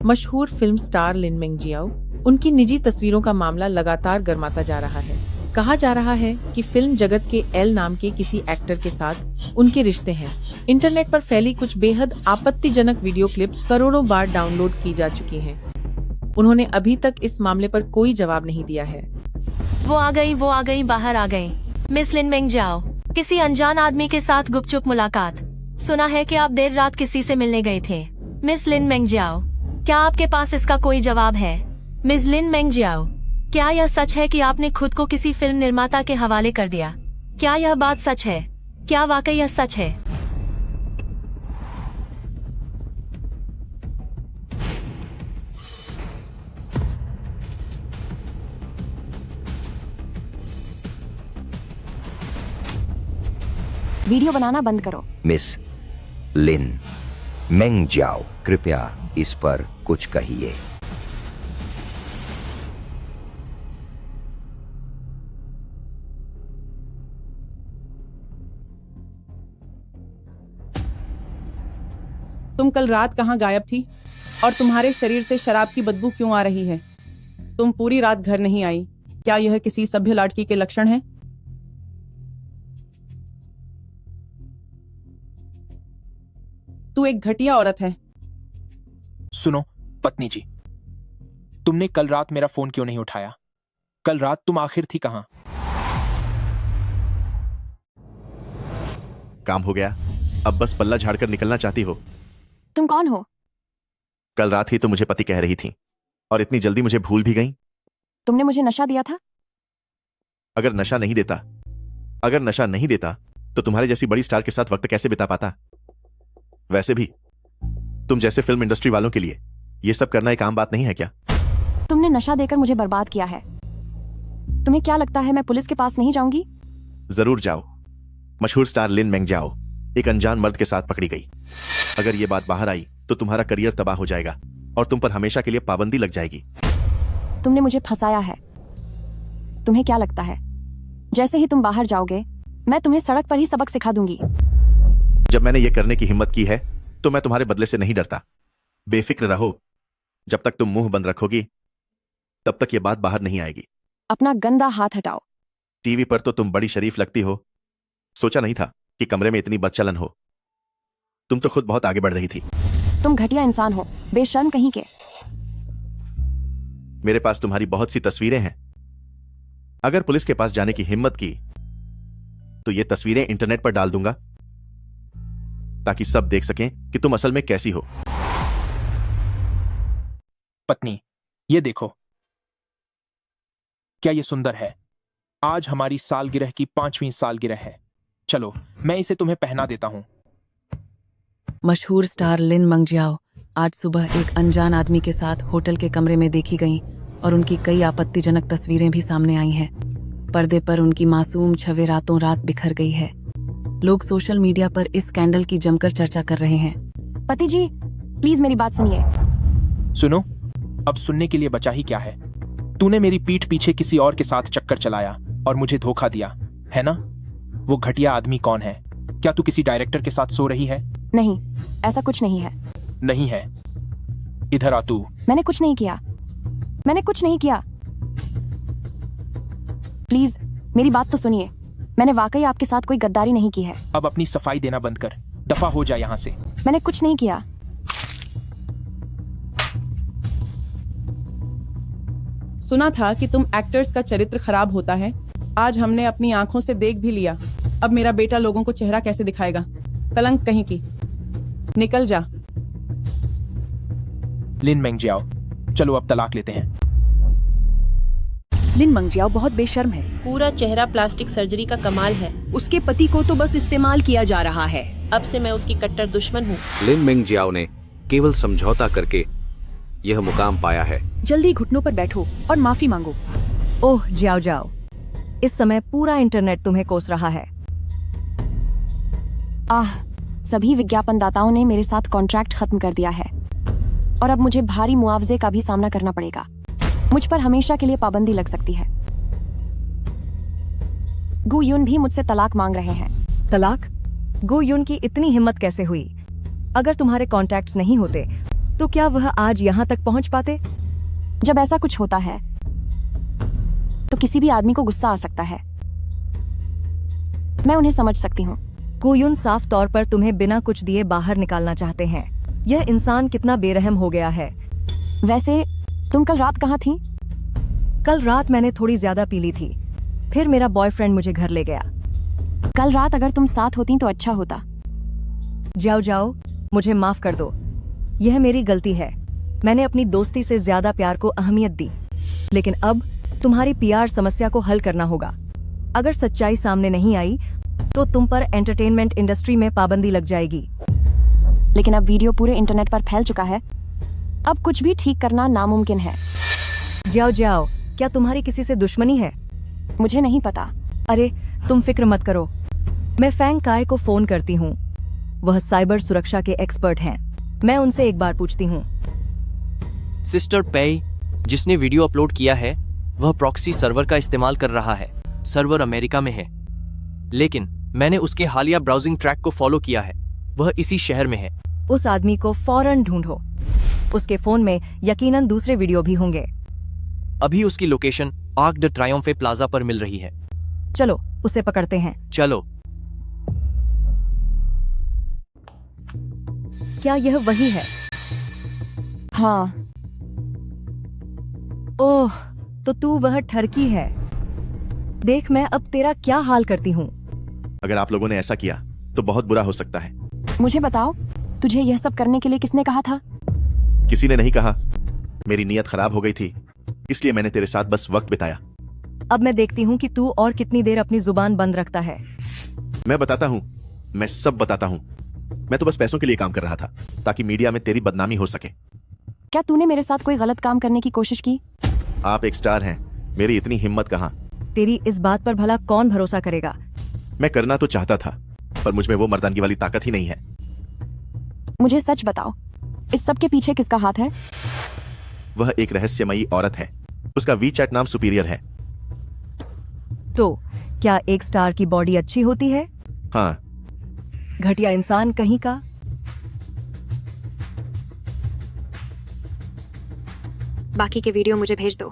मशहूर film star लिन मेंगजियाओ, उनकी निजी तस्वीरों का मामला लगातार गर्माता जा रहा है। कहा जा रहा है कि फिल्म जगत के एल नाम के किसी एक्टर के साथ उनके रिश्ते हैं। इंटरनेट पर फैली कुछ बेहद आपत्तिजनक वीडियो क्लिप्स करोड़ों बार डाउनलोड की जा चुकी हैं। उन्होंने अभी तक इस मामले पर कोई जवाब नहीं दिया है। वो आ गई, बाहर आ गई। मिस लिन मेंगजियाओ, किसी अनजान आदमी के साथ गुपचुप मुलाकात। सुना है कि आप देर रात किसी से मिलने गए थे। मिस लिन मेंगजियाओ, क्या आपके पास इसका कोई जवाब है? मिस लिन मेंगजियाओ, क्या यह सच है कि आपने खुद को किसी फिल्म निर्माता के हवाले कर दिया? क्या यह बात सच है? क्या वाकई यह सच है? वीडियो बनाना बंद करो। मिस लिन मेंगजियाओ, कृपया इस पर कुछ कहिए। तुम कल रात कहाँ गायब थी और तुम्हारे शरीर से शराब की बदबू क्यों आ रही है? तुम पूरी रात घर नहीं आई। क्या यह किसी सभ्य लड़की के लक्षण है? तू एक घटिया औरत है। सुनो पत्नी जी, तुमने कल रात मेरा फोन क्यों नहीं उठाया? कल रात तुम आखिर थी कहां? काम हो गया, अब बस पल्ला झाड़कर निकलना चाहती हो? तुम कौन हो? कल रात ही तो मुझे पति कह रही थी और इतनी जल्दी मुझे भूल भी गई। तुमने मुझे नशा दिया था। अगर नशा नहीं देता तो तुम्हारे जैसी बड़ी स्टार के साथ वक्त कैसे बिता पाता? वैसे भी तुम जैसे फिल्म इंडस्ट्री वालों के लिए यह सब करना एक आम बात नहीं है क्या? तुमने नशा देकर मुझे बर्बाद किया है। तुम्हें क्या लगता है मैं पुलिस के पास नहीं जाऊंगी? जरूर जाओ। मशहूर स्टार लिन मेंगजियाओ एक अनजान मर्द के साथ पकड़ी गई। अगर ये बात बाहर आई तो तुम्हारा करियर तबाह हो जाएगा और तुम पर हमेशा के लिए पाबंदी लग जाएगी। तुमने मुझे फंसाया है। तुम्हें क्या लगता है जैसे ही तुम बाहर जाओगे मैं तुम्हें सड़क पर ही सबक सिखा दूंगी? जब मैंने ये करने की हिम्मत की है तो मैं तुम्हारे बदले से नहीं डरता। बेफिक्र रहो, जब तक तुम मुंह बंद रखोगी तब तक ये बात बाहर नहीं आएगी। अपना गंदा हाथ हटाओ। टीवी पर तो तुम बड़ी शरीफ लगती हो, सोचा नहीं था कि कमरे में इतनी बदचलन हो। तुम तो खुद बहुत आगे बढ़ रही थी। तुम घटिया इंसान हो, बेशर्म कहीं के। मेरे पास तुम्हारी बहुत सी तस्वीरें हैं। अगर पुलिस के पास जाने की हिम्मत की तो ये तस्वीरें इंटरनेट पर डाल दूंगा ताकि सब देख सकें कि तुम असल में कैसी हो। पत्नी, ये देखो, क्या ये सुंदर है? आज हमारी सालगिरह की 5वीं सालगिरह है। चलो मैं इसे तुम्हें पहना देता हूं। मशहूर स्टार लिन मेंगजियाओ आज सुबह एक अनजान आदमी के साथ होटल के कमरे में देखी गईं और उनकी कई आपत्तिजनक तस्वीरें भी सामने आई हैं। पर्दे पर उनकी मासूम छवि रातों रात बिखर गई है। लोग सोशल मीडिया पर इस स्कैंडल की जमकर चर्चा कर रहे हैं। पति जी, प्लीज मेरी बात सुनिए। सुनो, अब सुनने के लिए बचा ही क्या है? तूने मेरी पीठ पीछे किसी और के साथ चक्कर चलाया और मुझे धोखा दिया, है ना? वो घटिया आदमी कौन है? क्या तू किसी डायरेक्टर के साथ सो रही है? नहीं, ऐसा कुछ नहीं है। नहीं है? इधर आ तू। मैंने कुछ नहीं किया। प्लीज मेरी बात तो सुनिए। मैंने वाकई आपके साथ कोई गद्दारी नहीं की है। अब अपनी सफाई देना बंद कर, दफा हो जा यहाँ से। मैंने कुछ नहीं किया। सुना था कि तुम एक्टर्स का चरित्र खराब होता है। आज हमने अपनी आंखों से देख भी लिया। अब मेरा बेटा लोगों को चेहरा कैसे दिखाएगा? कलंक कहीं की। निकल जा। लिन मेंगजियाओ, चलो अब तलाक लेते हैं। लिन मेंगजियाओ बहुत बेशर्म है। पूरा चेहरा प्लास्टिक सर्जरी का कमाल है। उसके पति को तो बस इस्तेमाल किया जा रहा है। अब से मैं उसकी कट्टर दुश्मन हूँ। लिन मेंगजियाओ ने केवल समझौता करके यह मुकाम पाया है। जल्दी घुटनों पर बैठो और माफी मांगो। ओह जाओ जाओ, इस समय पूरा इंटरनेट तुम्हें कोस रहा है। सभी विज्ञापनदाताओं ने मेरे साथ कॉन्ट्रैक्ट खत्म कर दिया है और अब मुझे भारी मुआवजे का भी सामना करना पड़ेगा। मुझ पर हमेशा के लिए पाबंदी लग सकती है। गु युन भी मुझसे तलाक मांग रहे हैं। तलाक? गो युन की इतनी हिम्मत कैसे हुई? अगर तुम्हारे कॉन्टैक्ट्स नहीं होते तो क्या वह आज यहाँ तक पहुँच पाते? जब ऐसा कुछ होता है तो किसी भी आदमी को गुस्सा आ सकता है। मैं उन्हें समझ सकती हूँ। गुयुन साफ तौर पर तुम्हें बिना कुछ दिए बाहर निकालना चाहते हैं। यह इंसान कितना बेरहम हो गया है। वैसे तुम कल रात कहाँ थी? कल रात मैंने थोड़ी ज्यादा पी ली थी, फिर मेरा बॉयफ्रेंड मुझे घर ले गया। कल रात अगर तुम साथ होती तो अच्छा होता। जाओ जाओ, मुझे माफ कर दो। यह मेरी गलती है। मैंने अपनी दोस्ती से ज्यादा प्यार को अहमियत दी, लेकिन अब तुम्हारी पीआर समस्या को हल करना होगा। अगर सच्चाई सामने नहीं आई तो तुम पर एंटरटेनमेंट इंडस्ट्री में पाबंदी लग जाएगी। लेकिन अब वीडियो पूरे इंटरनेट पर फैल चुका है, अब कुछ भी ठीक करना नामुमकिन है। जाओ जाओ, क्या तुम्हारी किसी से दुश्मनी है? मुझे नहीं पता। अरे तुम फिक्र मत करो, मैं फैंग काय को फोन करती हूँ। वह साइबर सुरक्षा के एक्सपर्ट हैं। मैं उनसे एक बार पूछती हूँ। सिस्टर पेई, जिसने वीडियो अपलोड किया है वह प्रॉक्सी सर्वर का इस्तेमाल कर रहा है। सर्वर अमेरिका में है, लेकिन मैंने उसके हालिया ब्राउजिंग ट्रैक को फॉलो किया है। वह इसी शहर में है। उस आदमी को फौरन ढूंढो। उसके फोन में यकीनन दूसरे वीडियो भी होंगे। अभी उसकी location arc the Triomphe plaza पर मिल रही है। चलो उसे पकड़ते हैं। चलो। क्या यह वही है? हाँ। ओह, तो तू वह ठरकी है। देख मैं अब तेरा क्या हाल करती हूँ। अगर आप लोगों ने ऐसा किया तो बहुत बुरा हो सकता है। मुझे बताओ, तुझे यह सब करने के लिए किसने कहा था? किसी ने नहीं कहा। मेरी नीयत खराब हो गई थी, इसलिए मैंने तेरे साथ बस वक्त बिताया। अब मैं देखती हूँ कि तू और कितनी देर अपनी जुबान बंद रखता है। मैं बताता हूँ, मैं सब बताता हूँ। मैं तो बस पैसों के लिए काम कर रहा था, ताकि मीडिया में तेरी बदनामी हो सके। क्या तूने मेरे साथ कोई गलत काम करने की कोशिश की? आप एक स्टार हैं, मेरी इतनी हिम्मत कहाँ। तेरी इस बात पर भला कौन भरोसा करेगा? मैं करना तो चाहता था, पर मुझ में वो मर्दानगी वाली ताकत ही नहीं है। मुझे सच बताओ, इस सब के पीछे किसका हाथ है? वह एक रहस्यमयी औरत है। उसका वीचैट नाम सुपीरियर है। तो क्या एक स्टार की बॉडी अच्छी होती है? हाँ। घटिया इंसान कहीं का। बाकी के वीडियो मुझे भेज दो,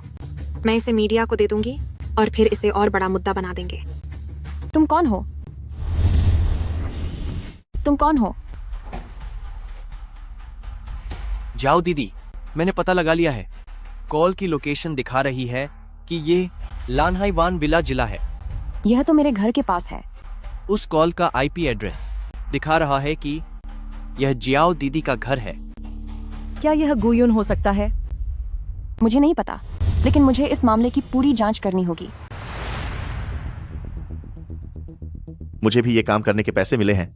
मैं इसे मीडिया को दे दूंगी और फिर इसे और बड़ा मुद्दा बना देंगे। तुम कौन हो? तुम कौन हो? जाओ दीदी, मैंने पता लगा लिया है। कॉल की लोकेशन दिखा रही है कि ये लानहाईवान विला जिला है। यह तो मेरे घर के पास है। उस कॉल का आईपी एड्रेस दिखा रहा है कि यह जियाओ दीदी का घर है। क्या यह गुयुन हो सकता है? मुझे नहीं पता, लेकिन मुझे इस मामले की पूरी जांच करनी होगी। मुझे भी ये काम करने के पैसे मिले हैं,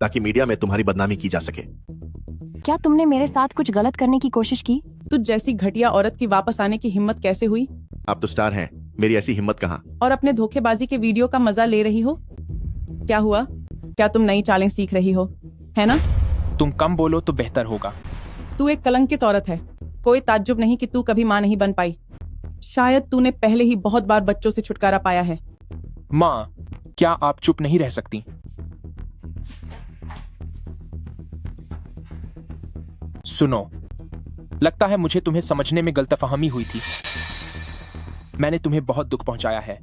ताकि मीडिया में तुम्हारी बदनामी की जा सके। क्या तुमने मेरे साथ कुछ गलत करने की कोशिश की? तुझ जैसी घटिया औरत की वापस आने की हिम्मत कैसे हुई? आप तो स्टार हैं, मेरी ऐसी हिम्मत कहाँ। और अपने धोखेबाजी के वीडियो का मजा ले रही हो? क्या हुआ? क्या तुम नई चालें सीख रही हो, है ना? तुम कम बोलो तो बेहतर होगा। तू एक कलंकित औरत है। कोई ताज्जुब नहीं कि तू कभी माँ नहीं बन पाई। शायद तूने पहले ही बहुत बार बच्चों से छुटकारा पाया है। माँ, क्या आप चुप नहीं रह सकती? सुनो, लगता है मुझे तुम्हें समझने में गलतफहमी हुई थी। मैंने तुम्हें बहुत दुख पहुंचाया है।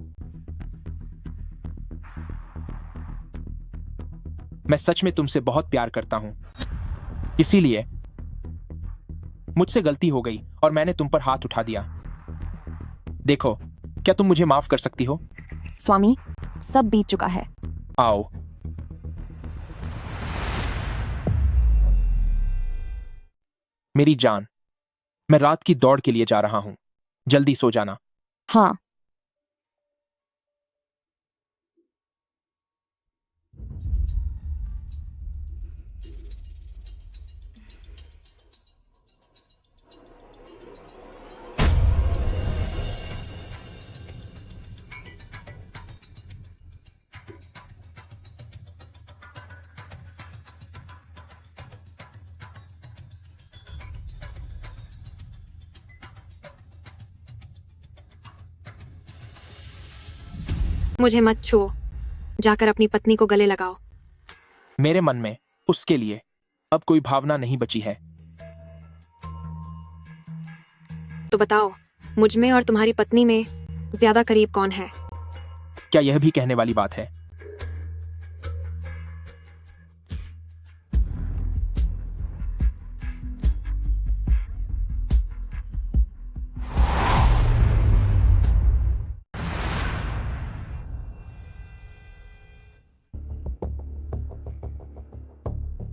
मैं सच में तुमसे बहुत प्यार करता हूं, इसीलिए मुझसे गलती हो गई और मैंने तुम पर हाथ उठा दिया। देखो, क्या तुम मुझे माफ कर सकती हो? स्वामी, सब बीत चुका है। आओ। मेरी जान, मैं रात की दौड़ के लिए जा रहा हूं। जल्दी सो जाना। हाँ। मुझे मत छुओ, जाकर अपनी पत्नी को गले लगाओ। मेरे मन में उसके लिए अब कोई भावना नहीं बची है। तो बताओ, मुझ में और तुम्हारी पत्नी में ज्यादा करीब कौन है? क्या यह भी कहने वाली बात है?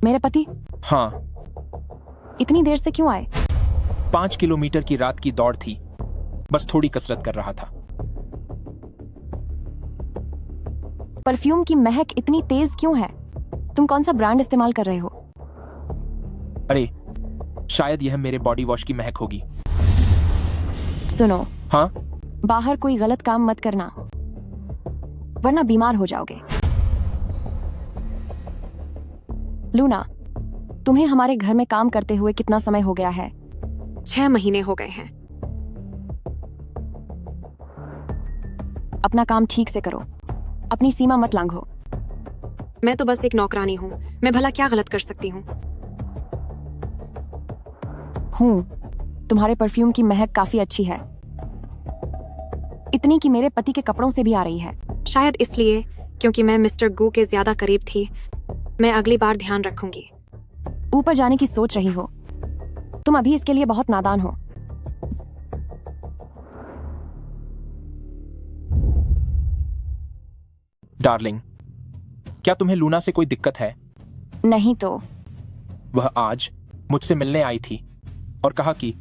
मेरे पति हाँ, इतनी देर से क्यों आए? 5 किलोमीटर की रात की दौड़ थी, बस थोड़ी कसरत कर रहा था। परफ्यूम की महक इतनी तेज क्यों है? तुम कौन सा ब्रांड इस्तेमाल कर रहे हो? अरे, शायद यह मेरे बॉडी वॉश की महक होगी। सुनो, हाँ? बाहर कोई गलत काम मत करना, वरना बीमार हो जाओगे। लूना, तुम्हें हमारे घर में काम करते हुए कितना समय हो गया है? 6 महीने हो गए हैं। अपना काम ठीक से करो, अपनी सीमा मत लांघो। मैं तो बस एक नौकरानी हूँ, मैं भला क्या गलत कर सकती हूँ? तुम्हारे परफ्यूम की महक काफी अच्छी है, इतनी कि मेरे पति के कपड़ों से भी आ रही है। शायद इसलिए क्योंकि मैं मिस्टर गू के ज्यादा करीब थी। मैं अगली बार ध्यान रखूंगी। ऊपर जाने की सोच रही हो? तुम अभी इसके लिए बहुत नादान हो। डार्लिंग, क्या तुम्हें लूना से कोई दिक्कत है? नहीं तो। वह आज मुझसे मिलने आई थी और कहा कि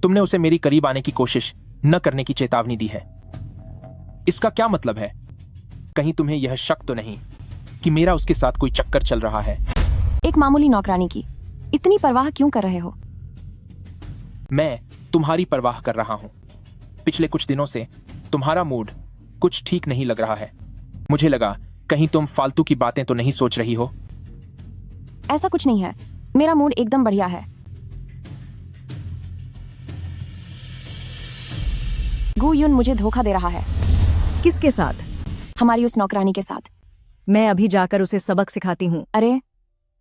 तुमने उसे मेरी करीब आने की कोशिश न करने की चेतावनी दी है। इसका क्या मतलब है? कहीं तुम्हें यह शक तो नहीं कि मेरा उसके साथ कोई चक्कर चल रहा है? एक मामूली नौकरानी की इतनी परवाह क्यों कर रहे हो? मैं तुम्हारी परवाह कर रहा हूं। पिछले कुछ दिनों से तुम्हारा मूड कुछ ठीक नहीं लग रहा है। मुझे लगा कहीं तुम फालतू की बातें तो नहीं सोच रही हो। ऐसा कुछ नहीं है, मेरा मूड एकदम बढ़िया है। गू युन मुझे धोखा दे रहा है। किसके साथ? हमारी उस नौकरानी के साथ। मैं अभी जाकर उसे सबक सिखाती हूँ। अरे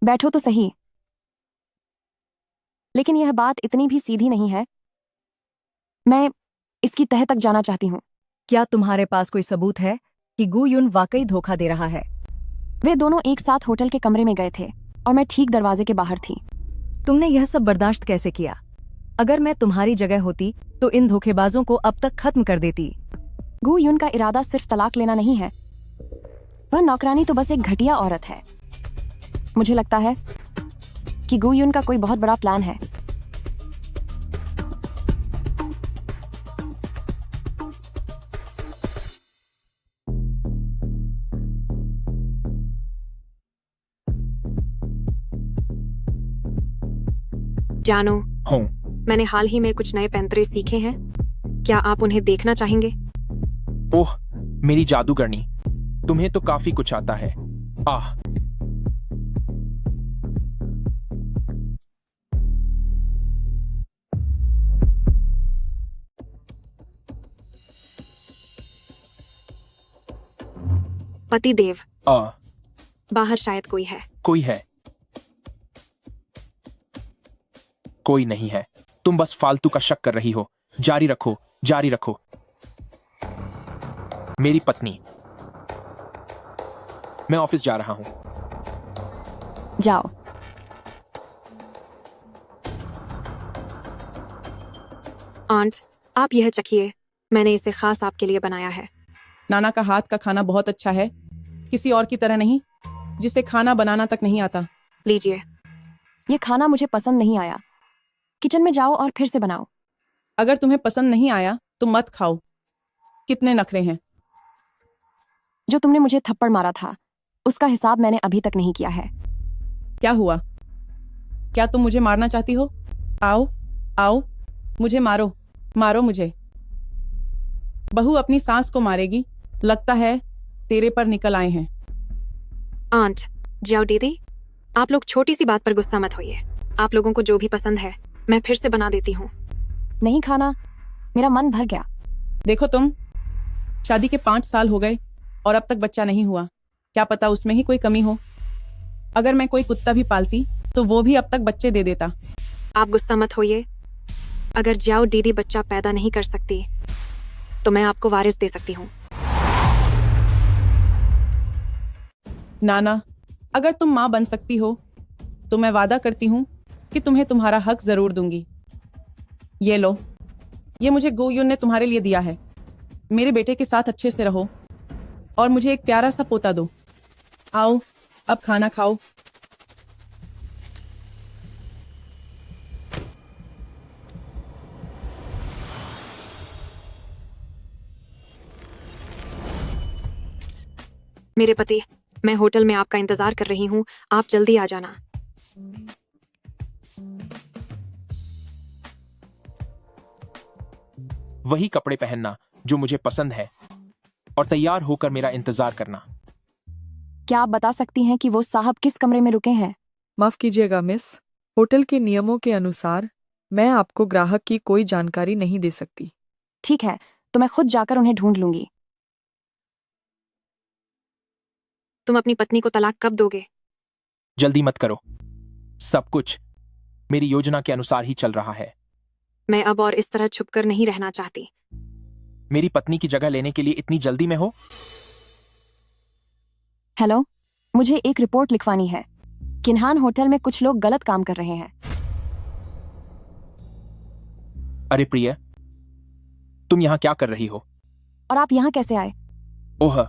बैठो तो सही। लेकिन यह बात इतनी भी सीधी नहीं है, मैं इसकी तह तक जाना चाहती हूँ। क्या तुम्हारे पास कोई सबूत है कि गू युन वाकई धोखा दे रहा है? वे दोनों एक साथ होटल के कमरे में गए थे और मैं ठीक दरवाजे के बाहर थी। तुमने यह सब बर्दाश्त कैसे किया? अगर मैं तुम्हारी जगह होती तो इन धोखेबाजों को अब तक खत्म कर देती। गू युन का इरादा सिर्फ तलाक लेना नहीं है, वह नौकरानी तो बस एक घटिया औरत है। मुझे लगता है कि गू युन का कोई बहुत बड़ा प्लान है। जानो, हूँ। मैंने हाल ही में कुछ नए पैंतरे सीखे हैं। क्या आप उन्हें देखना चाहेंगे? ओह, मेरी जादूगरनी, तुम्हें तो काफी कुछ आता है। आह, पति देव, आ, बाहर शायद कोई है। कोई है? कोई नहीं है। तुम बस फालतू का शक कर रही हो। जारी रखो, जारी रखो। मेरी पत्नी। मैं ऑफिस जा रहा हूं। जाओ। आंट, आप यह चखिए, मैंने इसे खास आपके लिए बनाया है। नाना का हाथ का खाना बहुत अच्छा है, किसी और की तरह नहीं जिसे खाना बनाना तक नहीं आता। लीजिए। ये खाना मुझे पसंद नहीं आया। किचन में जाओ और फिर से बनाओ। अगर तुम्हें पसंद नहीं आया तो मत खाओ। कितने नखरे हैं। जो तुमने मुझे थप्पड़ मारा था उसका हिसाब मैंने अभी तक नहीं किया है। क्या हुआ? क्या तुम मुझे मारना चाहती हो? आओ आओ, मुझे मारो, मारो मुझे। बहू अपनी सास को मारेगी, लगता है तेरे पर निकल आए हैं। आंट, जाओ दीदी, आप लोग छोटी सी बात पर गुस्सा मत होइए। आप लोगों को जो भी पसंद है मैं फिर से बना देती हूँ। नहीं खाना, मेरा मन भर गया। देखो तुम, शादी के 5 साल हो गए और अब तक बच्चा नहीं हुआ। क्या पता उसमें ही कोई कमी हो। अगर मैं कोई कुत्ता भी पालती तो वो भी अब तक बच्चे दे देता। आप गुस्सा मत होइए, अगर जियाओ दीदी बच्चा पैदा नहीं कर सकती तो मैं आपको वारिस दे सकती हूँ। नाना, अगर तुम माँ बन सकती हो तो मैं वादा करती हूँ कि तुम्हें तुम्हारा हक जरूर दूंगी। ये लो, ये मुझे गो युन ने तुम्हारे लिए दिया है। मेरे बेटे के साथ अच्छे से रहो और मुझे एक प्यारा सा पोता दो। आओ, अब खाना खाओ। मेरे पति, मैं होटल में आपका इंतजार कर रही हूँ, आप जल्दी आ जाना। वही कपड़े पहनना जो मुझे पसंद है और तैयार होकर मेरा इंतजार करना। क्या आप बता सकती हैं कि वो साहब किस कमरे में रुके हैं? माफ कीजिएगा मिस, होटल के नियमों के अनुसार मैं आपको ग्राहक की कोई जानकारी नहीं दे सकती। ठीक है, तो मैं खुद जाकर उन्हें ढूंढ लूंगी। तुम अपनी पत्नी को तलाक कब दोगे? जल्दी मत करो, सब कुछ मेरी योजना के अनुसार ही चल रहा है। मैं अब और इस तरह छुपकर नहीं रहना चाहती। मेरी पत्नी की जगह लेने के लिए इतनी जल्दी में हो? हेलो, मुझे एक रिपोर्ट लिखवानी है। किन्हान होटल में कुछ लोग गलत काम कर रहे हैं। अरे प्रिय, तुम यहाँ क्या कर रही हो? और आप यहाँ कैसे आए? ओह,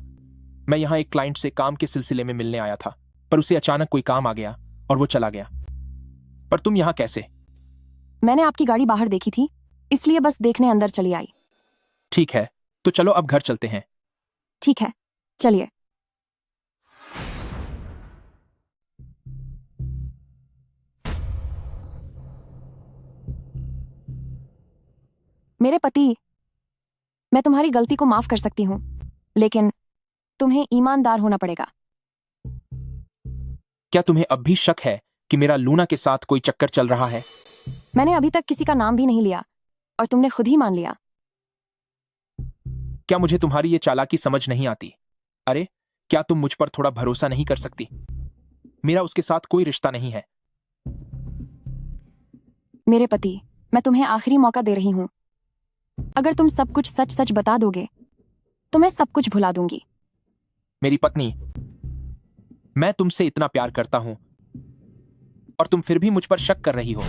मैं यहाँ एक क्लाइंट से काम के सिलसिले में मिलने आया था, पर उसे अचानक कोई काम आ गया और वो चला गया। पर तुम यहाँ कैसे? मैंने आपकी गाड़ी बाहर देखी थी, इसलिए बस देखने अंदर चली आई। ठीक है, तो चलो अब घर चलते हैं। ठीक है, चलिए। मेरे पति, मैं तुम्हारी गलती को माफ कर सकती हूँ, लेकिन तुम्हें ईमानदार होना पड़ेगा। क्या तुम्हें अब भी शक है कि मेरा लूना के साथ कोई चक्कर चल रहा है? मैंने अभी तक किसी का नाम भी नहीं लिया और तुमने खुद ही मान लिया। क्या मुझे तुम्हारी ये चालाकी समझ नहीं आती? अरे, क्या तुम मुझ पर थोड़ा भरोसा नहीं कर सकती? मेरा उसके साथ कोई रिश्ता नहीं है। मेरे पति, मैं तुम्हें आखिरी मौका दे रही हूँ। अगर तुम सब कुछ सच सच बता दोगे तो मैं सब कुछ भुला दूंगी। मेरी पत्नी, मैं तुमसे इतना प्यार करता हूं और तुम फिर भी मुझ पर शक कर रही हो।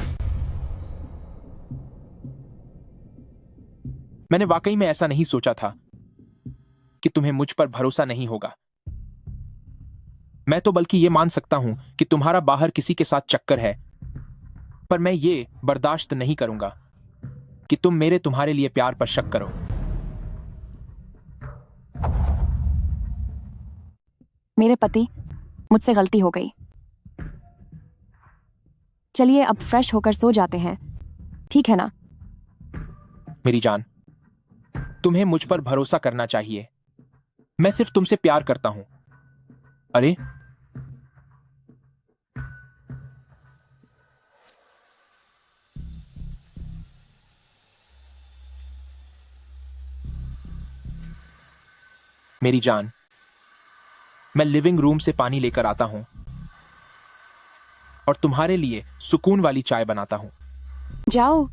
मैंने वाकई में ऐसा नहीं सोचा था कि तुम्हें मुझ पर भरोसा नहीं होगा। मैं तो बल्कि ये मान सकता हूं कि तुम्हारा बाहर किसी के साथ चक्कर है, पर मैं ये बर्दाश्त नहीं करूंगा कि तुम मेरे तुम्हारे लिए प्यार पर शक करो। मेरे पति, मुझसे गलती हो गई। चलिए अब फ्रेश होकर सो जाते हैं, ठीक है ना? मेरी जान, तुम्हें मुझ पर भरोसा करना चाहिए। मैं सिर्फ तुमसे प्यार करता हूं। अरे, मेरी जान, मैं लिविंग रूम से पानी लेकर आता हूं और तुम्हारे लिए सुकून वाली चाय बनाता हूं। जाओ।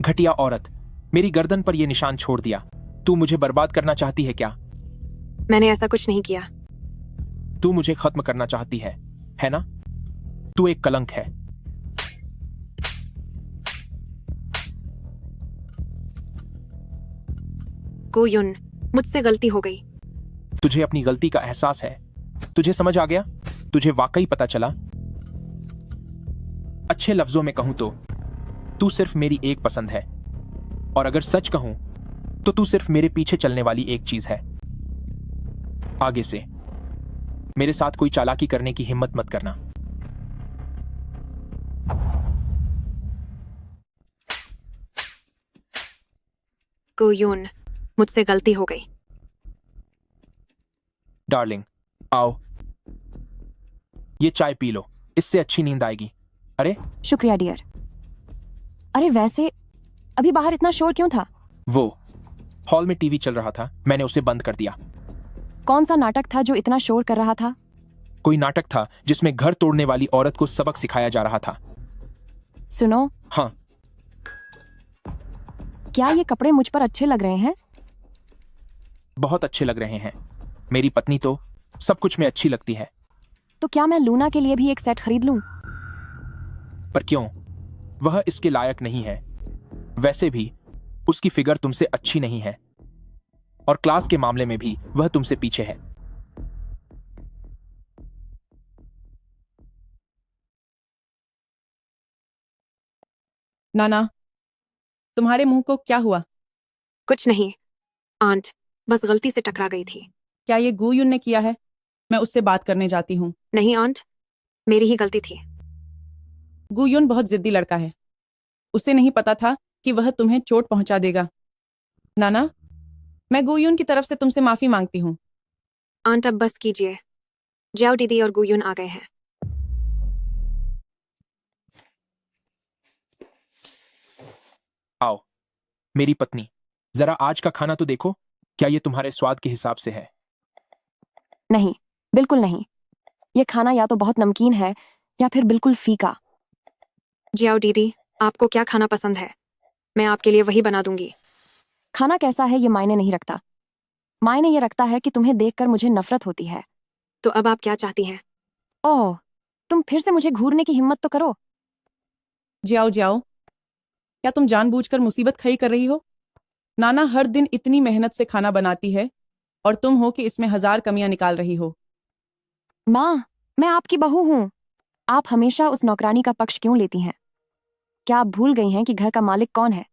घटिया औरत, मेरी गर्दन पर यह निशान छोड़ दिया। तू मुझे बर्बाद करना चाहती है क्या? मैंने ऐसा कुछ नहीं किया। तू मुझे खत्म करना चाहती है ना? तू एक कलंक है। गो युन, मुझसे गलती हो गई। तुझे अपनी गलती का एहसास है? तुझे समझ आ गया? तुझे वाकई पता चला? अच्छे लफ्जों में कहूं तो तू सिर्फ मेरी एक पसंद है, और अगर सच कहूं तो तू सिर्फ मेरे पीछे चलने वाली एक चीज है। आगे से मेरे साथ कोई चालाकी करने की हिम्मत मत करना। गो युन, मुझसे गलती हो गई। डार्लिंग, आओ, ये चाय पी लो, इससे अच्छी नींद आएगी। अरे, शुक्रिया डियर। अरे वैसे अभी बाहर इतना शोर क्यों था? वो हॉल में टीवी चल रहा था, मैंने उसे बंद कर दिया। कौन सा नाटक था जो इतना शोर कर रहा था? कोई नाटक था जिसमें घर तोड़ने वाली औरत को सबक सिखाया जा रहा था। सुनो। हाँ। क्या ये कपड़े मुझ पर अच्छे लग रहे हैं? बहुत अच्छे लग रहे हैं। मेरी पत्नी तो सब कुछ में अच्छी लगती है। तो क्या मैं लूना के लिए भी एक सेट खरीद लूं? पर क्यों? वह इसके लायक नहीं है। वैसे भी उसकी फिगर तुमसे अच्छी नहीं है और क्लास के मामले में भी वह तुमसे पीछे है। नाना, तुम्हारे मुंह को क्या हुआ? कुछ नहीं आंट, बस गलती से टकरा गई थी। क्या ये गुयुन ने किया है? मैं उससे बात करने जाती हूँ। नहीं आंट, मेरी ही गलती थी। गुयुन बहुत जिद्दी लड़का है। उसे नहीं पता था कि वह तुम्हें चोट पहुंचा देगा। नाना, मैं गुयुन की तरफ से तुमसे माफी मांगती हूँ। आंट अब बस कीजिए, जाओ दीदी और गुयुन आ गए हैं। आओ मेरी पत्नी, जरा आज का खाना तो देखो, क्या ये तुम्हारे स्वाद के हिसाब से है? नहीं, बिल्कुल नहीं। ये खाना या तो बहुत नमकीन है या फिर बिल्कुल फीका। जाओ दीदी, आपको क्या खाना पसंद है? मैं आपके लिए वही बना दूंगी। खाना कैसा है ये मायने नहीं रखता। मायने ये रखता है कि तुम्हें देखकर मुझे नफरत होती है। तो अब आप क्या चाहती हैं? ओह, तुम फिर से मुझे घूरने की हिम्मत तो करो। जाओ जाओ, क्या तुम जानबूझकर मुसीबत खड़ी कर रही हो? नाना हर दिन इतनी मेहनत से खाना बनाती है और तुम हो कि इसमें 1000 कमियां निकाल रही हो। माँ, मैं आपकी बहू हूँ। आप हमेशा उस नौकरानी का पक्ष क्यों लेती हैं? क्या आप भूल गई हैं कि घर का मालिक कौन है?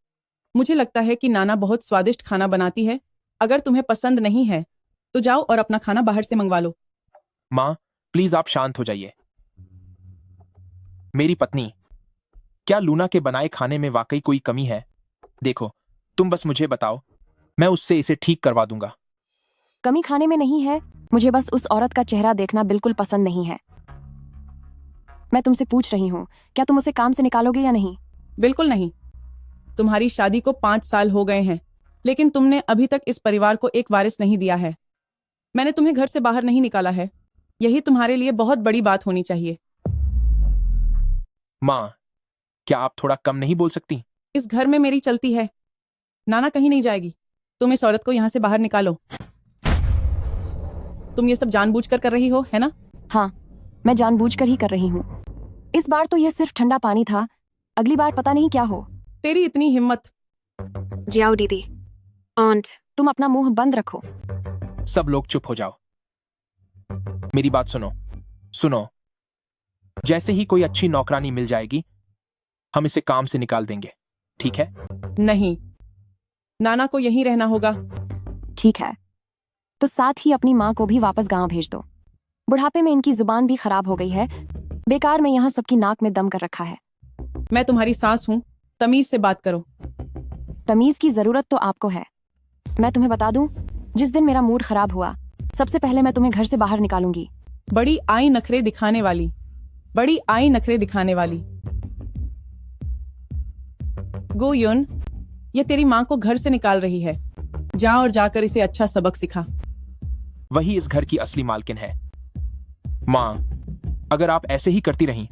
मुझे लगता है कि नाना बहुत स्वादिष्ट खाना बनाती है। अगर तुम्हें पसंद नहीं है तो जाओ और अपना खाना बाहर से मंगवा लो। माँ, प्लीज आप शांत हो जाइए। मेरी पत्नी, क्या लूना के बनाए खाने में वाकई कोई कमी है? देखो, तुम बस मुझे बताओ, मैं उससे इसे ठीक करवा दूंगा। कमी खाने में नहीं है, मुझे बस उस औरत का चेहरा देखना बिल्कुल पसंद नहीं है। मैं तुमसे पूछ रही हूँ, क्या तुम उसे काम से निकालोगे या नहीं? बिल्कुल नहीं। तुम्हारी शादी को 5 साल हो गए हैं, लेकिन तुमने अभी तक इस परिवार को एक वारिस नहीं दिया है। मैंने तुम्हें घर से बाहर नहीं निकाला है। यही तुम्हारे लिए बहुत बड़ी बात होनी चाहिए। माँ, क्या आप थोड़ा कम नहीं बोल सकती? इस घर में मेरी चलती है। नाना कहीं नहीं जाएगी। तुम इस औरत को यहाँ से बाहर निकालो। तुम ये सब जानबूझकर कर रही हो, है ना? हाँ, मैं जानबूझकर ही कर रही हूँ। इस बार तो यह सिर्फ ठंडा पानी था, अगली बार पता नहीं क्या हो। तेरी इतनी हिम्मत। जाओ दीदी। आंट, तुम अपना मुंह बंद रखो। सब लोग चुप हो जाओ। मेरी बात सुनो। सुनो, जैसे ही कोई अच्छी नौकरानी मिल जाएगी, हम इसे काम से निकाल देंगे, ठीक है? नहीं, नाना को यहीं रहना होगा। ठीक है, तो साथ ही अपनी माँ को भी वापस गांव भेज दो। बुढ़ापे में इनकी जुबान भी खराब हो गई है। बेकार में यहाँ सबकी नाक में दम कर रखा है। मैं तुम्हारी सास हूँ, तमीज से बात करो। तमीज की जरूरत तो आपको है। मैं तुम्हें बता दूं, जिस दिन मेरा मूड खराब हुआ, सबसे पहले मैं तुम्हें घर से बाहर निकालूंगी। बड़ी आई नखरे दिखाने वाली, बड़ी आई नखरे दिखाने वाली। गोयुन, ये तेरी माँ को घर से निकाल रही है। जा और जाकर इसे अच्छा सबक सिखा। वही इस घर की असली मालकिन है। माँ, अगर आप ऐसे ही करती रहीं,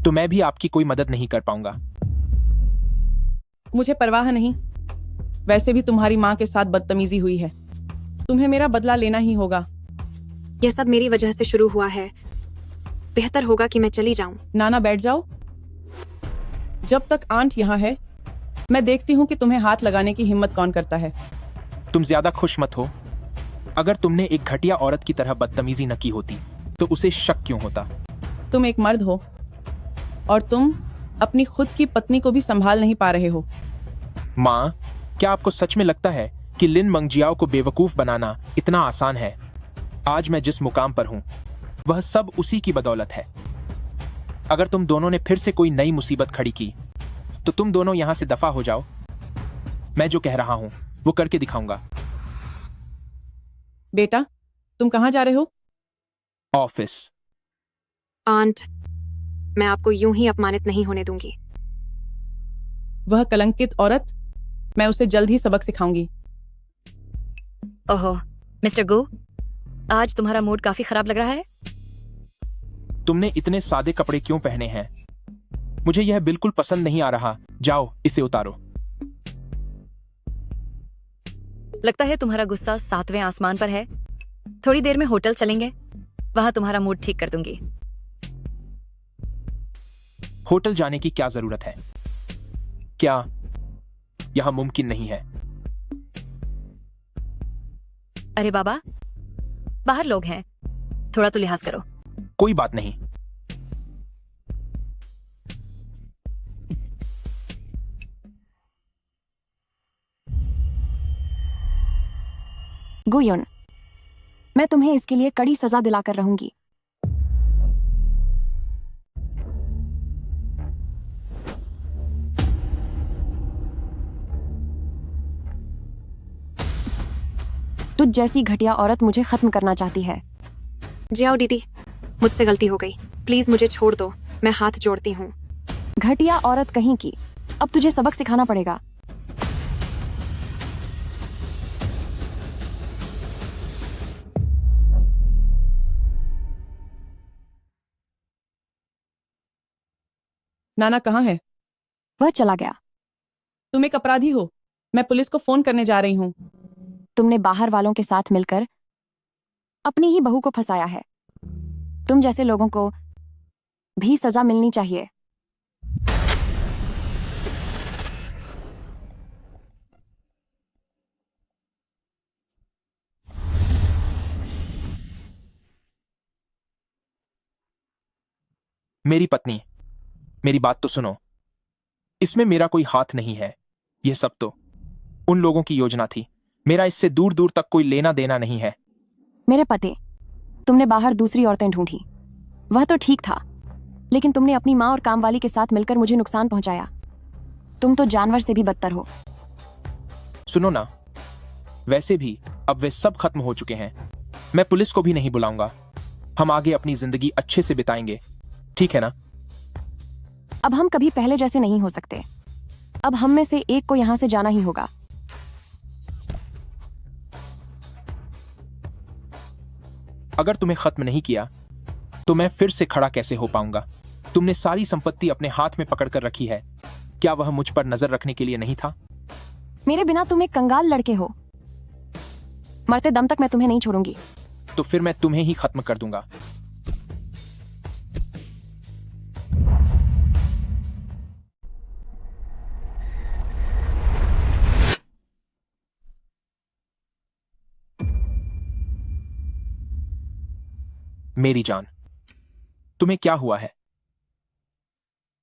तो मैं भी आपकी कोई मदद नहीं कर पाऊंगा। मुझे परवाह नहीं। वैसे भी तुम्हारी माँ के साथ बदतमीजी हुई है। तुम्हें मेरा बदला लेना ही होगा। यह सब मेरी वजह से शुरू हुआ है। बेहतर होगा कि मैं चली जाऊं। नाना, बैठ जाओ। जब तक आंट यहाँ है, मैं देखती हूँ कि तुम्हें हाथ लगाने की हिम्मत कौन करता है। तुम ज्यादा खुश मत हो। अगर तुमने एक घटिया औरत की तरह बदतमीजी न की होती, तो उसे शक क्यों होता? तुम एक मर्द हो और तुम अपनी खुद की पत्नी को भी संभाल नहीं पा रहे हो। माँ, क्या आपको सच में लगता है कि लिन मंगजियाओ को बेवकूफ बनाना इतना आसान है? आज मैं जिस मुकाम पर हूँ, वह सब उसी की बदौलत है। अगर तुम दोनों ने फिर से कोई नई मुसीबत खड़ी की, तो तुम दोनों यहां से दफा हो जाओ। मैं जो कह रहा हूं वो करके दिखाऊंगा। बेटा, तुम कहां जा रहे हो? ऑफिस। आंट, मैं आपको यूं ही अपमानित नहीं होने दूंगी। वह कलंकित औरत, मैं उसे जल्द ही सबक सिखाऊंगी। ओहो, मिस्टर गो, आज तुम्हारा मूड काफी खराब लग रहा है। तुमने इतने सादे कपड़े क्यों पहने हैं? मुझे यह बिल्कुल पसंद नहीं आ रहा। जाओ, इसे उतारो। लगता है तुम्हारा गुस्सा 7वें आसमान पर है। थोड़ी देर में होटल चलेंगे, वहां तुम्हारा मूड ठीक कर दूंगी। होटल जाने की क्या जरूरत है? क्या यह मुमकिन नहीं है? अरे बाबा, बाहर लोग हैं, थोड़ा तो लिहाज करो। कोई बात नहीं। गुयुन, मैं तुम्हें इसके लिए कड़ी सजा दिलाकर रहूंगी। तुझ जैसी घटिया औरत मुझे खत्म करना चाहती है। जाओ दीदी, मुझसे गलती हो गई, प्लीज मुझे छोड़ दो, मैं हाथ जोड़ती हूँ। घटिया औरत कहीं की, अब तुझे सबक सिखाना पड़ेगा। नाना कहाँ है? वह चला गया। तुम एक अपराधी हो, मैं पुलिस को फोन करने जा रही हूँ। तुमने बाहर वालों के साथ मिलकर अपनी ही बहू को फंसाया है। तुम जैसे लोगों को भी सजा मिलनी चाहिए। मेरी पत्नी, मेरी बात तो सुनो। इसमें मेरा कोई हाथ नहीं है। यह सब तो उन लोगों की योजना थी। मेरा इससे दूर दूर तक कोई लेना देना नहीं है। मेरे पति, तुमने बाहर दूसरी औरतें ढूंढी, वह तो ठीक था, लेकिन तुमने अपनी माँ और कामवाली के साथ मिलकर मुझे नुकसान पहुंचाया। तुम तो जानवर से भी बदतर हो। सुनो ना, वैसे भी अब वे सब खत्म हो चुके हैं। मैं पुलिस को भी नहीं बुलाऊंगा। हम आगे अपनी जिंदगी अच्छे से बिताएंगे, ठीक है ना? अब हम कभी पहले जैसे नहीं हो सकते। अब हम में से एक को यहां से जाना ही होगा। अगर तुम्हें खत्म नहीं किया तो मैं फिर से खड़ा कैसे हो पाऊंगा? तुमने सारी संपत्ति अपने हाथ में पकड़कर रखी है। क्या वह मुझ पर नजर रखने के लिए नहीं था? मेरे बिना तुम एक कंगाल लड़के हो। मरते दम तक मैं तुम्हें नहीं छोड़ूंगी। तो फिर मैं तुम्हें ही खत्म कर दूंगा। मेरी जान, तुम्हें क्या हुआ है?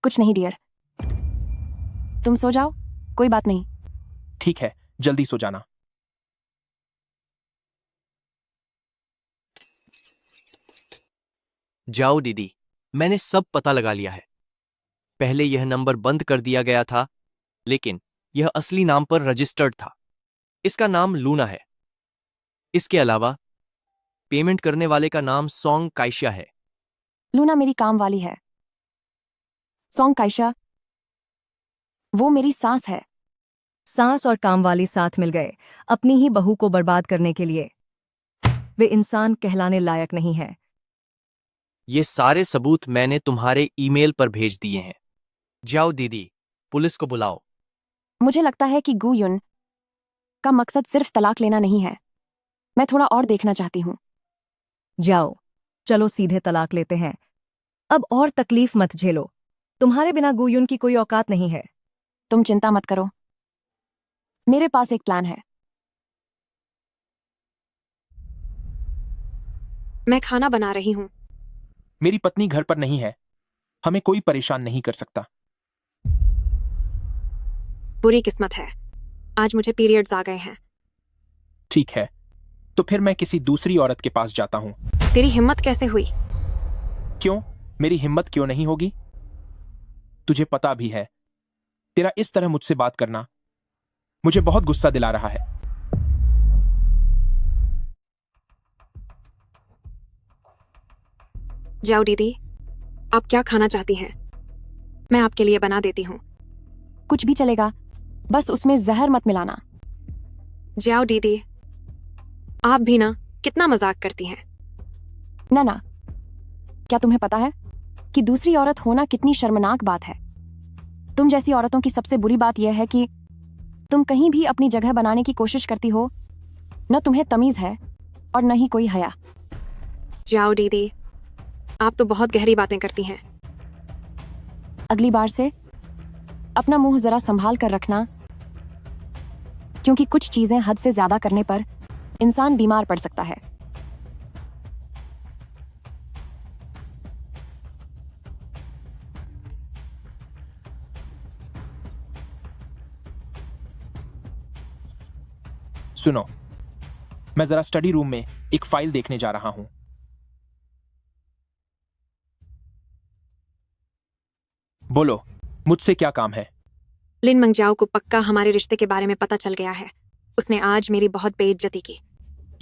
कुछ नहीं डियर, तुम सो जाओ, कोई बात नहीं। ठीक है, जल्दी सो जाना। जाओ दीदी, मैंने सब पता लगा लिया है। पहले यह नंबर बंद कर दिया गया था, लेकिन यह असली नाम पर रजिस्टर्ड था। इसका नाम लूना है। इसके अलावा पेमेंट करने वाले का नाम सोंग काइशा है। लूना मेरी काम वाली है। सोंग काइशा, वो मेरी सास है। सास और कामवाली साथ मिल गए अपनी ही बहू को बर्बाद करने के लिए। वे इंसान कहलाने लायक नहीं है। ये सारे सबूत मैंने तुम्हारे ईमेल पर भेज दिए हैं। जाओ दीदी, पुलिस को बुलाओ। मुझे लगता है कि गुयुन का मकसद सिर्फ तलाक लेना नहीं है। मैं थोड़ा और देखना चाहती हूँ। जाओ, चलो सीधे तलाक लेते हैं। अब और तकलीफ मत झेलो। तुम्हारे बिना गुयुन की कोई औकात नहीं है। तुम चिंता मत करो, मेरे पास एक प्लान है। मैं खाना बना रही हूँ। मेरी पत्नी घर पर नहीं है। हमें कोई परेशान नहीं कर सकता। बुरी किस्मत है, आज मुझे पीरियड्स आ गए हैं। ठीक है, तो फिर मैं किसी दूसरी औरत के पास जाता हूँ। तेरी हिम्मत कैसे हुई? क्यों? मेरी हिम्मत क्यों नहीं होगी? तुझे पता भी है, तेरा इस तरह मुझसे बात करना मुझे बहुत गुस्सा दिला रहा है। जाओ दीदी, आप क्या खाना चाहती हैं? मैं आपके लिए बना देती हूँ। कुछ भी चलेगा, बस उसमें जहर मत मिलाना। जाओ दीदी। आप भी ना कितना मजाक करती हैं। ना, क्या तुम्हें पता है कि दूसरी औरत होना कितनी शर्मनाक बात है? तुम जैसी औरतों की सबसे बुरी बात यह है कि तुम कहीं भी अपनी जगह बनाने की कोशिश करती हो। न तुम्हें तमीज है और न ही कोई हया। जाओ दीदी, आप तो बहुत गहरी बातें करती हैं। अगली बार से अपना मुंह जरा संभाल कर रखना, क्योंकि कुछ चीजें हद से ज्यादा करने पर इंसान बीमार पड़ सकता है। सुनो, मैं जरा स्टडी रूम में एक फाइल देखने जा रहा हूं। बोलो, मुझसे क्या काम है? लिन मंगजाओ को पक्का हमारे रिश्ते के बारे में पता चल गया है। उसने आज मेरी बहुत बेइज्जती की।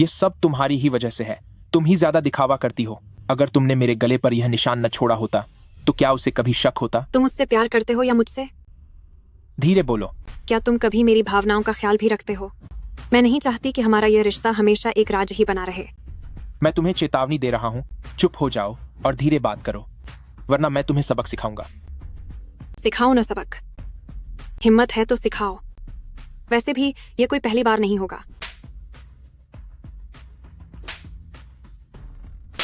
ये सब तुम्हारी ही वजह से है। तुम ही ज्यादा दिखावा करती हो। अगर तुमने मेरे गले पर यह निशान न छोड़ा होता तो क्या उसे कभी शक होता? तुम उससे प्यार करते हो या मुझसे? धीरे बोलो। क्या तुम कभी मेरी भावनाओं का ख्याल भी रखते हो? मैं नहीं चाहती कि हमारा यह रिश्ता हमेशा एक राज ही बना रहे। मैं तुम्हें चेतावनी दे रहा हूँ, चुप हो जाओ और धीरे बात करो, वरना मैं तुम्हें सबक सिखाऊंगा। सिखाओ ना सबक। हिम्मत है तो सिखाओ। वैसे भी ये कोई पहली बार नहीं होगा।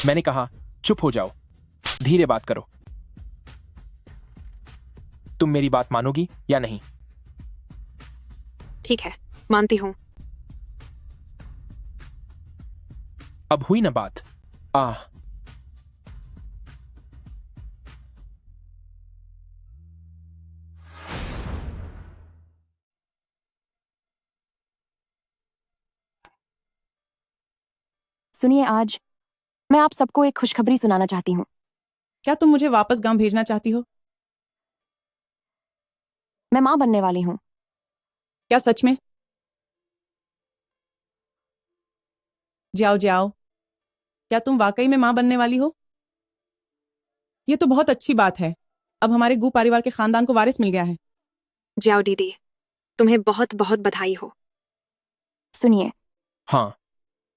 मैंने कहा चुप हो जाओ, धीरे बात करो। तुम मेरी बात मानोगी या नहीं? ठीक है, मानती हूँ। अब हुई ना बात? सुनिए, आज मैं आप सबको एक खुशखबरी सुनाना चाहती हूँ। क्या तुम मुझे वापस गांव भेजना चाहती हो? मैं माँ बनने वाली हूँ। क्या सच में? जाओ जाओ, क्या तुम वाकई में माँ बनने वाली हो? ये तो बहुत अच्छी बात है। अब हमारे गू परिवार के खानदान को वारिस मिल गया है। जाओ दीदी, तुम्हें बहुत बहुत बधाई हो। सुनिए। हाँ।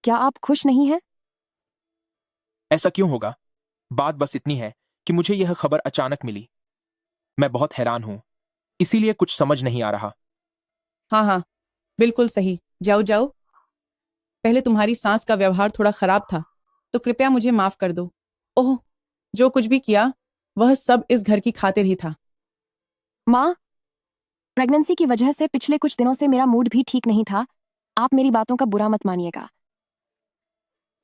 क्या आप खुश नहीं हैं? ऐसा क्यों होगा? बात बस इतनी है कि मुझे यह खबर अचानक मिली। मैं बहुत हैरान हूं, इसीलिए कुछ समझ नहीं आ रहा। हाँ, बिल्कुल सही। जाओ जाओ। पहले तुम्हारी सास का व्यवहार थोड़ा खराब था, तो कृपया मुझे माफ कर दो। ओह, जो कुछ भी किया वह सब इस घर की खातिर ही था। माँ, प्रेगनेंसी की वजह से पिछले कुछ दिनों से मेरा मूड भी ठीक नहीं था। आप मेरी बातों का बुरा मत मानिएगा।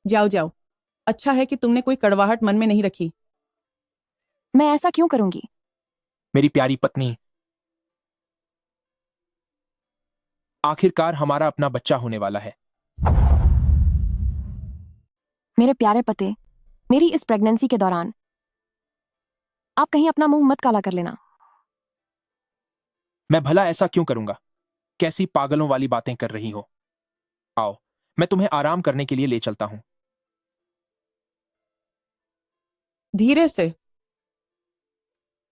जाओ जाओ, अच्छा है कि तुमने कोई कड़वाहट मन में नहीं रखी। मैं ऐसा क्यों करूंगी? मेरी प्यारी पत्नी, आखिरकार हमारा अपना बच्चा होने वाला है। मेरे प्यारे पते, मेरी इस प्रेगनेंसी के दौरान आप कहीं अपना मुंह मत काला कर लेना। मैं भला ऐसा क्यों करूंगा? कैसी पागलों वाली बातें कर रही हो। आओ, मैं तुम्हें आराम करने के लिए ले चलता हूं। धीरे से।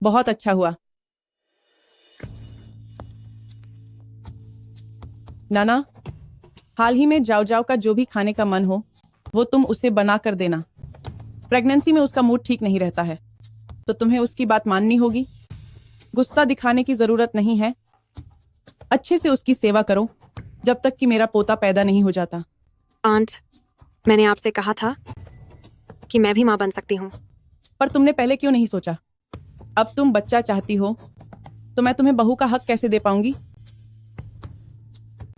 बहुत अच्छा हुआ। नाना, हाल ही में जाओ जाओ का जो भी खाने का मन हो वो तुम उसे बना कर देना। प्रेगनेंसी में उसका मूड ठीक नहीं रहता है, तो तुम्हें उसकी बात माननी होगी। गुस्सा दिखाने की जरूरत नहीं है। अच्छे से उसकी सेवा करो जब तक कि मेरा पोता पैदा नहीं हो जाता। आंट, मैंने आपसे कहा था कि मैं भी माँ बन सकती हूँ। पर तुमने पहले क्यों नहीं सोचा? अब तुम बच्चा चाहती हो तो मैं तुम्हें बहू का हक कैसे दे पाऊंगी?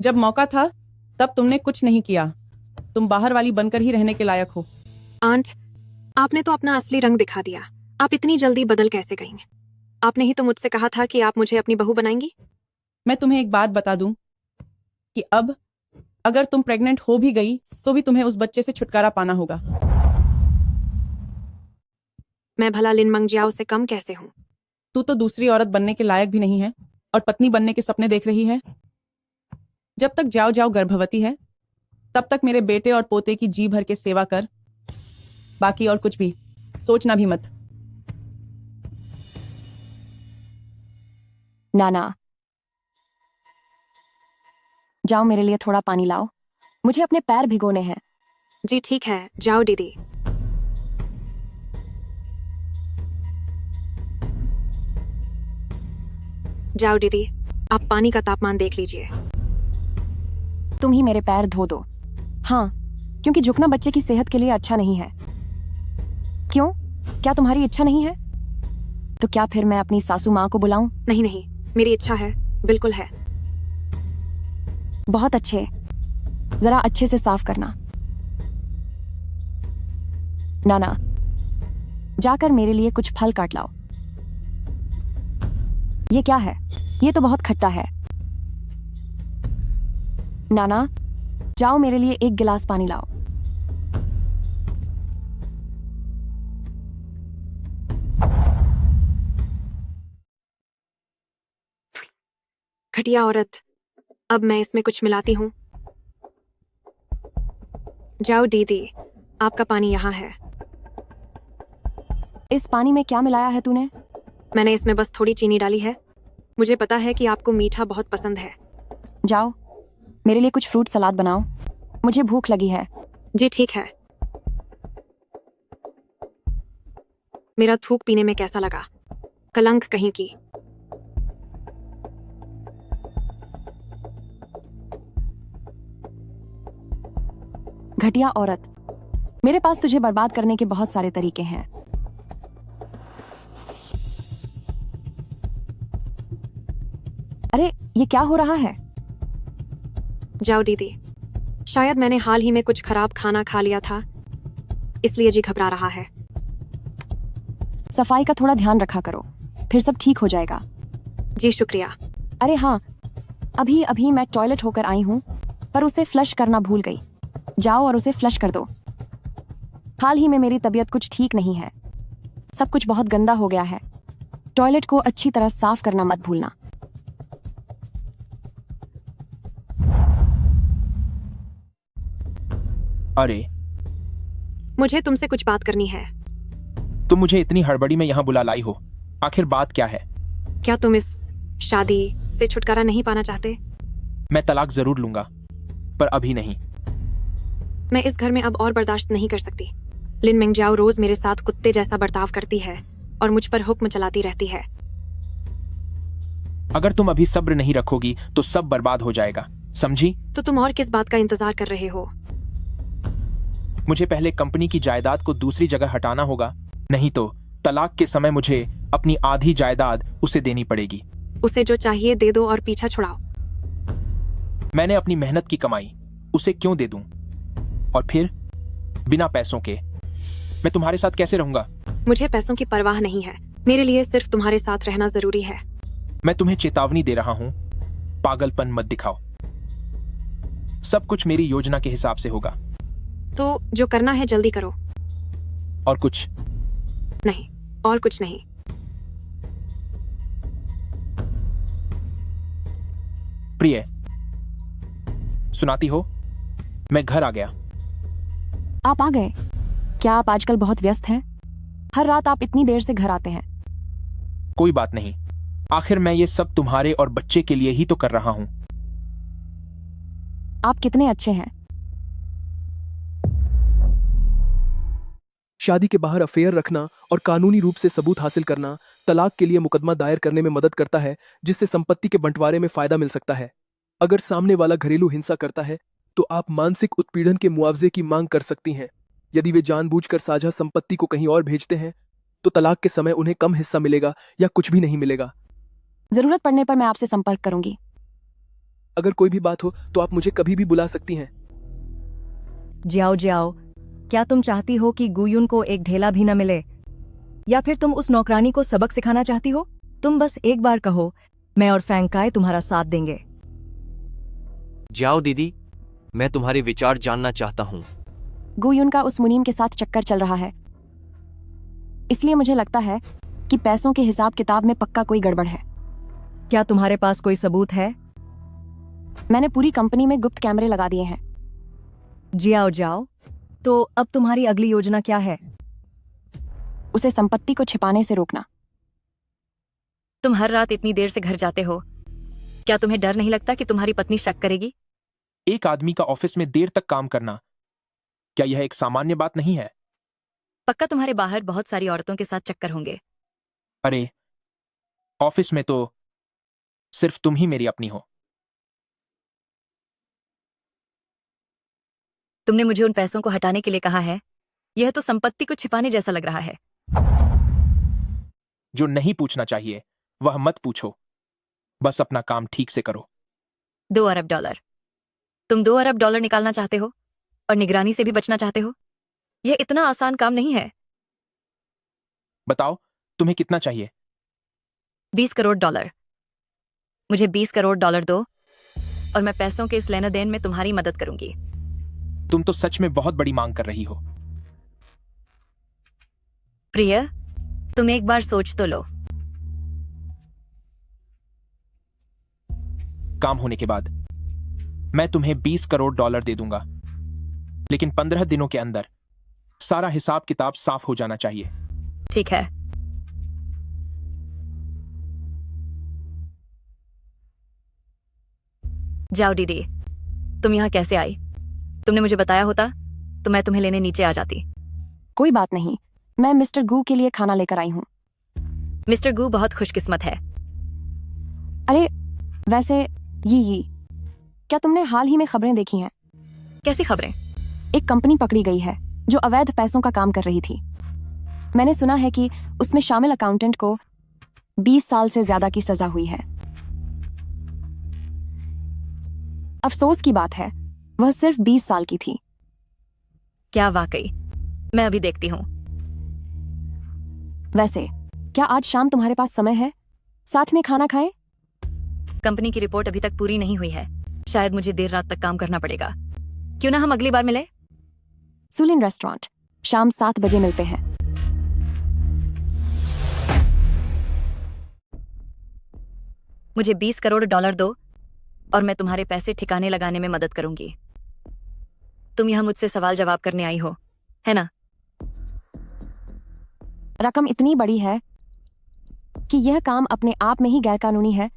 जब मौका था तब तुमने कुछ नहीं किया। तुम बाहर वाली बनकर ही रहने के लायक हो। आंट, आपने तो अपना असली रंग दिखा दिया। आप इतनी जल्दी बदल कैसे गईं? आपने ही तो मुझसे कहा था कि आप मुझे अपनी बहू बनाएंगी। मैं तुम्हें एक बात बता दूं कि अब अगर तुम प्रेग्नेंट हो भी गई तो भी तुम्हें उस बच्चे से छुटकारा पाना होगा। मैं भला लिन मंगजियाओ से कम कैसे हूं? तू तो दूसरी औरत बनने के लायक भी नहीं है और पत्नी बनने के सपने देख रही है। जब तक जाओ जाओ गर्भवती है तब तक मेरे बेटे और पोते की जी भर के सेवा कर। बाकी और कुछ भी सोचना भी मत। नाना, जाओ मेरे लिए थोड़ा पानी लाओ। मुझे अपने पैर भिगोने हैं। जी ठीक है, जाओ दीदी। जाओ दीदी, आप पानी का तापमान देख लीजिए। तुम ही मेरे पैर धो दो। हाँ, क्योंकि झुकना बच्चे की सेहत के लिए अच्छा नहीं है। क्यों? क्या तुम्हारी इच्छा नहीं है? तो क्या फिर मैं अपनी सासू माँ को बुलाऊं? नहीं नहीं, मेरी इच्छा है, बिल्कुल है। बहुत अच्छे, जरा अच्छे से साफ करना। नाना, जाकर मेरे लिए कुछ फल काट लाओ। ये क्या है? ये तो बहुत खट्टा है। नाना, जाओ मेरे लिए एक गिलास पानी लाओ। घटिया औरत, अब मैं इसमें कुछ मिलाती हूँ। जाओ दीदी, आपका पानी यहाँ है। इस पानी में क्या मिलाया है तूने? मैंने इसमें बस थोड़ी चीनी डाली है। मुझे पता है कि आपको मीठा बहुत पसंद है। जाओ, मेरे लिए कुछ फ्रूट सलाद बनाओ। मुझे भूख लगी है। जी ठीक है। मेरा थूक पीने में कैसा लगा? कलंक कहीं की। घटिया औरत, मेरे पास तुझे बर्बाद करने के बहुत सारे तरीके हैं। अरे, ये क्या हो रहा है? जाओ दीदी, शायद मैंने हाल ही में कुछ खराब खाना खा लिया था, इसलिए जी घबरा रहा है। सफाई का थोड़ा ध्यान रखा करो, फिर सब ठीक हो जाएगा। जी शुक्रिया। अरे हाँ, अभी अभी मैं टॉयलेट होकर आई हूँ, पर उसे फ्लश करना भूल गई। जाओ और उसे फ्लश कर दो। हाल ही में मेरी तबीयत कुछ ठीक नहीं है। सब कुछ बहुत गंदा हो गया है। टॉयलेट को अच्छी तरह साफ करना मत भूलना। अरे, मुझे तुमसे कुछ बात करनी है। तुम मुझे इतनी हड़बड़ी में यहाँ बुला लाई हो, आखिर बात क्या है? क्या तुम इस शादी से छुटकारा नहीं पाना चाहते? मैं तलाक जरूर लूंगा, पर अभी नहीं। मैं इस घर में अब और बर्दाश्त नहीं कर सकती। लिन मेंगजियाओ रोज मेरे साथ कुत्ते जैसा बर्ताव करती है और मुझ पर हुक्म चलाती रहती है। अगर तुम अभी सब्र नहीं रखोगी तो सब बर्बाद हो जाएगा, समझी? तो तुम और किस बात का इंतजार कर रहे हो? मुझे पहले कंपनी की जायदाद को दूसरी जगह हटाना होगा, नहीं तो तलाक के समय मुझे अपनी आधी जायदाद उसे देनी पड़ेगी। उसे जो चाहिए दे दो और पीछा छुड़ाओ। मैंने अपनी मेहनत की कमाई उसे क्यों दे दूं? और फिर बिना पैसों के मैं तुम्हारे साथ कैसे रहूंगा? मुझे पैसों की परवाह नहीं है, मेरे लिए सिर्फ तुम्हारे साथ रहना जरूरी है। मैं तुम्हें चेतावनी दे रहा हूं, पागलपन मत दिखाओ। सब कुछ मेरी योजना के हिसाब से होगा। तो जो करना है जल्दी करो। और कुछ नहीं, और कुछ नहीं। प्रिय, सुनाती हो? मैं घर आ गया। आप आ गए? क्या आप आजकल बहुत व्यस्त हैं? हर रात आप इतनी देर से घर आते हैं। कोई बात नहीं, आखिर मैं ये सब तुम्हारे और बच्चे के लिए ही तो कर रहा हूं। आप कितने अच्छे हैं। शादी के बाहर अफेयर रखना और कानूनी रूप से सबूत हासिल करना तलाक के लिए मुकदमा दायर करने में मदद करता है, जिससे संपत्ति के बंटवारे में फायदा मिल सकता है। अगर सामने वाला घरेलू हिंसा करता है तो आप मानसिक उत्पीड़न के मुआवजे की मांग कर सकती हैं। यदि वे जानबूझकर साझा संपत्ति को कहीं और भेजते हैं तो तलाक के समय उन्हें कम हिस्सा मिलेगा या कुछ भी नहीं मिलेगा। जरूरत पड़ने पर मैं आपसे संपर्क करूंगी। अगर कोई भी बात हो तो आप मुझे कभी भी बुला सकती हैं। जाओ जाओ, क्या तुम चाहती हो कि गुयुन को एक ढेला भी न मिले? या फिर तुम उस नौकरानी को सबक सिखाना चाहती हो? तुम बस एक बार कहो, मैं और फैंकाई तुम्हारा साथ देंगे। जाओ दीदी, मैं तुम्हारे विचार जानना चाहता हूँ। गुयुन का उस मुनीम के साथ चक्कर चल रहा है, इसलिए मुझे लगता है कि पैसों के हिसाब किताब में पक्का कोई गड़बड़ है। क्या तुम्हारे पास कोई सबूत है? मैंने पूरी कंपनी में गुप्त कैमरे लगा दिए हैं। जाओ जाओ, तो अब तुम्हारी अगली योजना क्या है? उसे संपत्ति को छिपाने से रोकना। तुम हर रात इतनी देर से घर जाते हो, क्या तुम्हें डर नहीं लगता कि तुम्हारी पत्नी शक करेगी? एक आदमी का ऑफिस में देर तक काम करना, क्या यह एक सामान्य बात नहीं है? पक्का तुम्हारे बाहर बहुत सारी औरतों के साथ चक्कर होंगे। अरे, ऑफिस में तो सिर्फ तुम ही मेरी अपनी हो। तुमने मुझे उन पैसों को हटाने के लिए कहा है। यह तो संपत्ति को छिपाने जैसा लग रहा है। जो नहीं पूछना चाहिए वह मत पूछो, बस अपना काम ठीक से करो। $2 अरब। तुम $2 अरब निकालना चाहते हो और निगरानी से भी बचना चाहते हो? यह इतना आसान काम नहीं है। बताओ, तुम्हें कितना चाहिए? $20 करोड़। मुझे $20 करोड़ दो और मैं पैसों के इस लेन देन में तुम्हारी मदद करूंगी। तुम तो सच में बहुत बड़ी मांग कर रही हो। प्रिय, तुम एक बार सोच तो लो। काम होने के बाद मैं तुम्हें $20 करोड़ दे दूंगा, लेकिन 15 दिनों के अंदर सारा हिसाब किताब साफ हो जाना चाहिए। ठीक है। जाओ दीदी, तुम यहाँ कैसे आई? तुमने मुझे बताया होता तो मैं तुम्हें लेने नीचे आ जाती। कोई बात नहीं, मैं मिस्टर गू के लिए खाना लेकर आई हूँ। मिस्टर गू बहुत खुशकिस्मत है। अरे वैसे ये क्या तुमने हाल ही में खबरें देखी हैं? कैसी खबरें? एक कंपनी पकड़ी गई है जो अवैध पैसों का काम कर रही थी। मैंने सुना है कि उसमें शामिल अकाउंटेंट को 20 साल से ज्यादा की सजा हुई है। अफसोस की बात है, वह सिर्फ 20 साल की थी। क्या वाकई? मैं अभी देखती हूँ। वैसे क्या आज शाम तुम्हारे पास समय है? साथ में खाना खाएं? कंपनी की रिपोर्ट अभी तक पूरी नहीं हुई है। शायद मुझे देर रात तक काम करना पड़ेगा। क्यों ना हम अगली बार मिले? सुलिन रेस्टोरेंट, शाम 7 बजे मिलते हैं। मुझे $20 करोड़ दो और मैं तुम्हारे पैसे ठिकाने लगाने में मदद करूंगी। तुम यहाँ मुझसे सवाल जवाब करने आई हो, है ना? रकम इतनी बड़ी है कि यह काम अपने आप में ही गैरकानूनी है।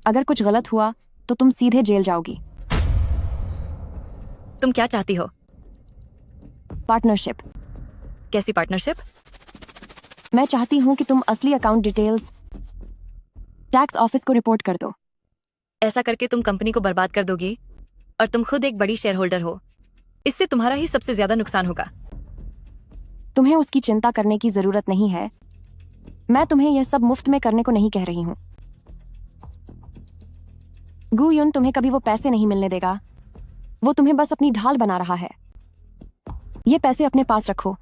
अगर कुछ गलत हुआ तो तुम सीधे जेल जाओगी। तुम क्या चाहती हो? पार्टनरशिप। कैसी पार्टनरशिप? मैं चाहती हूँ कि तुम असली अकाउंट डिटेल्स टैक्स ऑफिस को रिपोर्ट कर दो। ऐसा करके तुम कंपनी को बर्बाद कर दोगी और तुम खुद एक बड़ी शेयर होल्डर हो। इससे तुम्हारा ही सबसे ज्यादा नुकसान होगा। तुम्हें उसकी चिंता करने की जरूरत नहीं है। मैं तुम्हें यह सब मुफ्त में करने को नहीं कह रही हूं। गू युन तुम्हें कभी वो पैसे नहीं मिलने देगा। वो तुम्हें बस अपनी ढाल बना रहा है। ये पैसे अपने पास रखो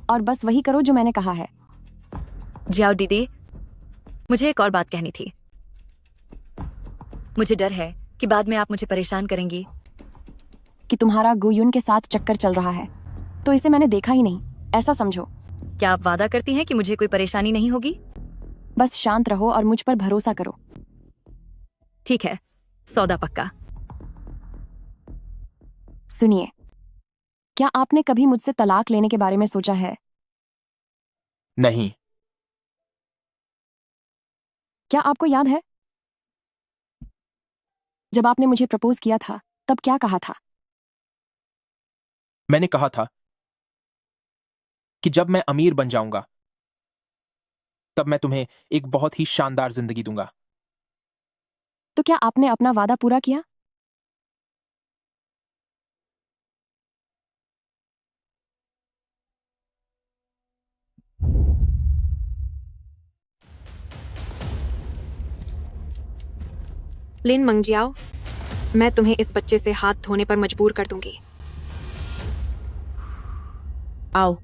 और बस वही करो जो मैंने कहा है। जाओ दीदी, मुझे एक और बात कहनी थी। मुझे डर है कि बाद में आप मुझे परेशान करेंगी। कि तुम्हारा गू युन के साथ चक्कर चल रहा है तो इसे मैंने देखा ही नहीं, ऐसा समझो। क्या आप वादा करती हैं कि मुझे कोई परेशानी नहीं होगी? बस शांत रहो और मुझ पर भरोसा करो। ठीक है, सौदा पक्का। सुनिए, क्या आपने कभी मुझसे तलाक लेने के बारे में सोचा है? नहीं। क्या आपको याद है जब आपने मुझे प्रपोज किया था तब क्या कहा था? मैंने कहा था कि जब मैं अमीर बन जाऊंगा तब मैं तुम्हें एक बहुत ही शानदार जिंदगी दूंगा। तो क्या आपने अपना वादा पूरा किया? लिन मंगजियाओ, मैं तुम्हें इस बच्चे से हाथ धोने पर मजबूर कर दूंगी। आओ,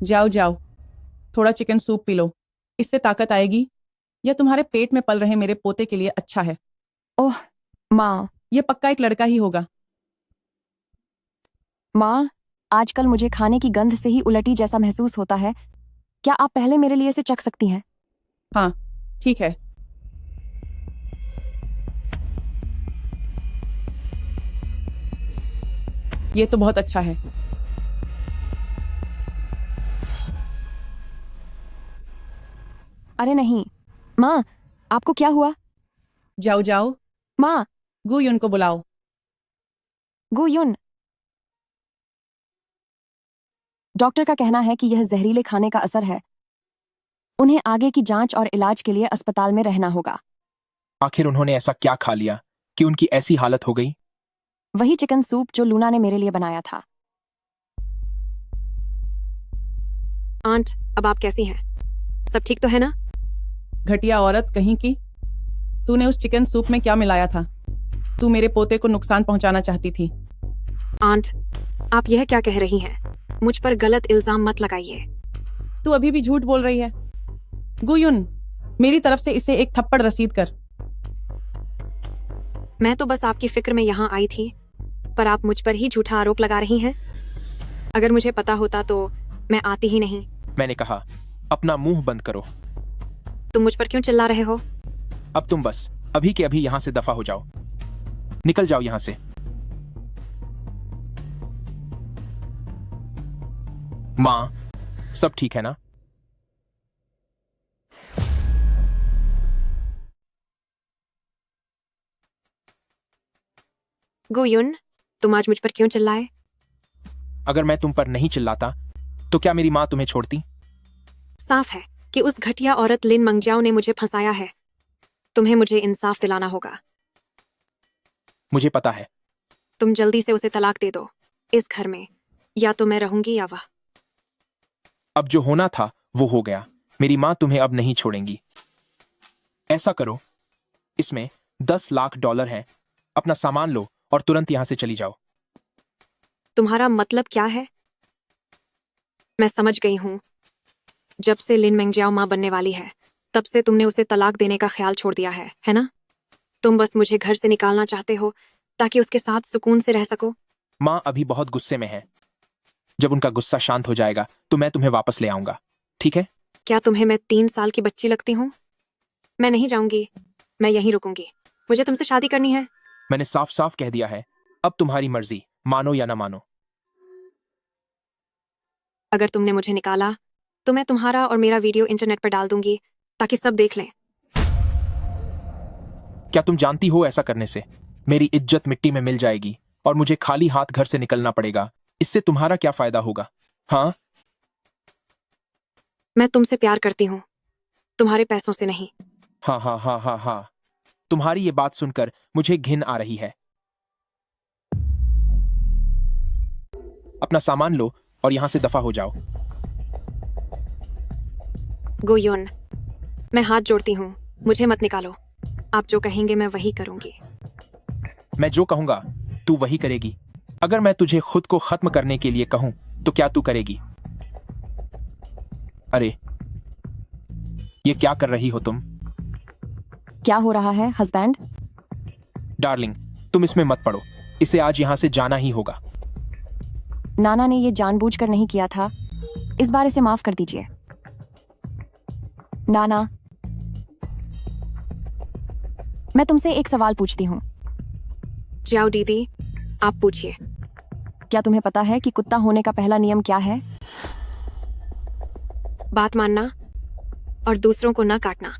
जाओ जाओ, थोड़ा चिकन सूप पी लो, इससे ताकत आएगी। यह तुम्हारे पेट में पल रहे मेरे पोते के लिए अच्छा है। ओह माँ, यह पक्का एक लड़का ही होगा। माँ, आजकल मुझे खाने की गंध से ही उलटी जैसा महसूस होता है। क्या आप पहले मेरे लिए इसे चख सकती हैं? हाँ, ठीक है। ये तो बहुत अच्छा है। अरे नहीं माँ, आपको क्या हुआ? जाओ जाओ, माँ, गू युन को बुलाओ। गुयुन, डॉक्टर का कहना है कि यह जहरीले खाने का असर है। उन्हें आगे की जांच और इलाज के लिए अस्पताल में रहना होगा। आखिर उन्होंने ऐसा क्या खा लिया कि उनकी ऐसी हालत हो गई? वही चिकन सूप जो लूना ने मेरे लिए बनाया था। आंट, अब आप कैसी हैं? सब ठीक तो है ना? घटिया औरत कहीं की, तूने उस चिकन सूप में क्या मिलाया था? तू मेरे पोते को नुकसान पहुंचाना चाहती थी। आंट, आप यह क्या कह रही हैं? मुझ पर गलत इल्जाम मत लगाइए। तू अभी भी झूठ बोल रही है। गुयुन, मेरी तरफ से इसे एक थप्पड़ रसीद कर। मैं तो बस आपकी फिक्र में यहाँ आई थी, पर आप मुझ पर ही झूठा आरोप लगा रही हैं। अगर मुझे पता होता तो मैं आती ही नहीं। मैंने कहा अपना मुंह बंद करो। तुम मुझ पर क्यों चिल्ला रहे हो? अब तुम बस अभी के अभी यहाँ से दफा हो जाओ। निकल जाओ यहाँ से। माँ, सब ठीक है ना? गुयुन, तुम आज मुझ पर क्यों चिल्लाए? अगर मैं तुम पर नहीं चिल्लाता तो क्या मेरी माँ तुम्हें छोड़ती? साफ है कि उस घटिया औरत लिन मंगजाओ ने मुझे फंसाया है। तुम्हें मुझे इंसाफ दिलाना होगा। मुझे पता है। तुम जल्दी से उसे तलाक दे दो। इस घर में या तो मैं रहूंगी या वह। अब जो होना था वो हो गया। मेरी माँ तुम्हें अब नहीं छोड़ेंगी। ऐसा करो, इसमें $10 लाख हैं। अपना सामान लो और तुरंत यहां से चली जाओ। तुम्हारा मतलब क्या है? मैं समझ गई हूँ। जब से लिन मेंगजियाओ माँ बनने वाली है, तब से तुमने उसे तलाक देने का ख्याल छोड़ दिया है ना? तुम बस मुझे घर से निकालना चाहते हो ताकि उसके साथ सुकून से रह सको। माँ अभी बहुत गुस्से में है। जब उनका गुस्सा शांत हो जाएगा तो मैं तुम्हें वापस ले आऊंगा, ठीक है? क्या तुम्हें मैं 3 साल की बच्ची लगती हूँ? मैं नहीं जाऊंगी, मैं यहीं रुकूंगी। मुझे तुमसे शादी करनी है। मैंने साफ साफ कह दिया है, अब तुम्हारी मर्जी, मानो या ना मानो। अगर तुमने मुझे निकाला तो मैं तुम्हारा और मेरा वीडियो इंटरनेट पर डाल दूंगी ताकि सब देख लें। क्या तुम जानती हो ऐसा करने से मेरी इज्जत मिट्टी में मिल जाएगी और मुझे खाली हाथ घर से निकलना पड़ेगा। इससे तुम्हारा क्या फायदा होगा? हाँ, मैं तुमसे प्यार करती हूँ, तुम्हारे पैसों से नहीं। हाँ हाँ हाँ हाँ हाँ, तुम्हारी ये बात सुनकर मुझे घिन आ रही है। अपना सामान लो और यहां से दफा हो जाओ। गुयुन, मैं हाथ जोड़ती हूँ, मुझे मत निकालो। आप जो कहेंगे मैं वही करूंगी। मैं जो कहूंगा तू वही करेगी। अगर मैं तुझे खुद को खत्म करने के लिए कहूं तो क्या तू करेगी? अरे, ये क्या कर रही हो तुम? क्या हो रहा है हस्बैंड? डार्लिंग, तुम इसमें मत पड़ो। इसे आज यहां से जाना ही होगा। नाना ने ये जानबूझकर नहीं किया था। इस बार इसे माफ कर दीजिए। नाना, मैं तुमसे एक सवाल पूछती हूँ। जाओ दीदी, आप पूछिए। क्या तुम्हें पता है कि कुत्ता होने का पहला नियम क्या है? बात मानना और दूसरों को न काटना।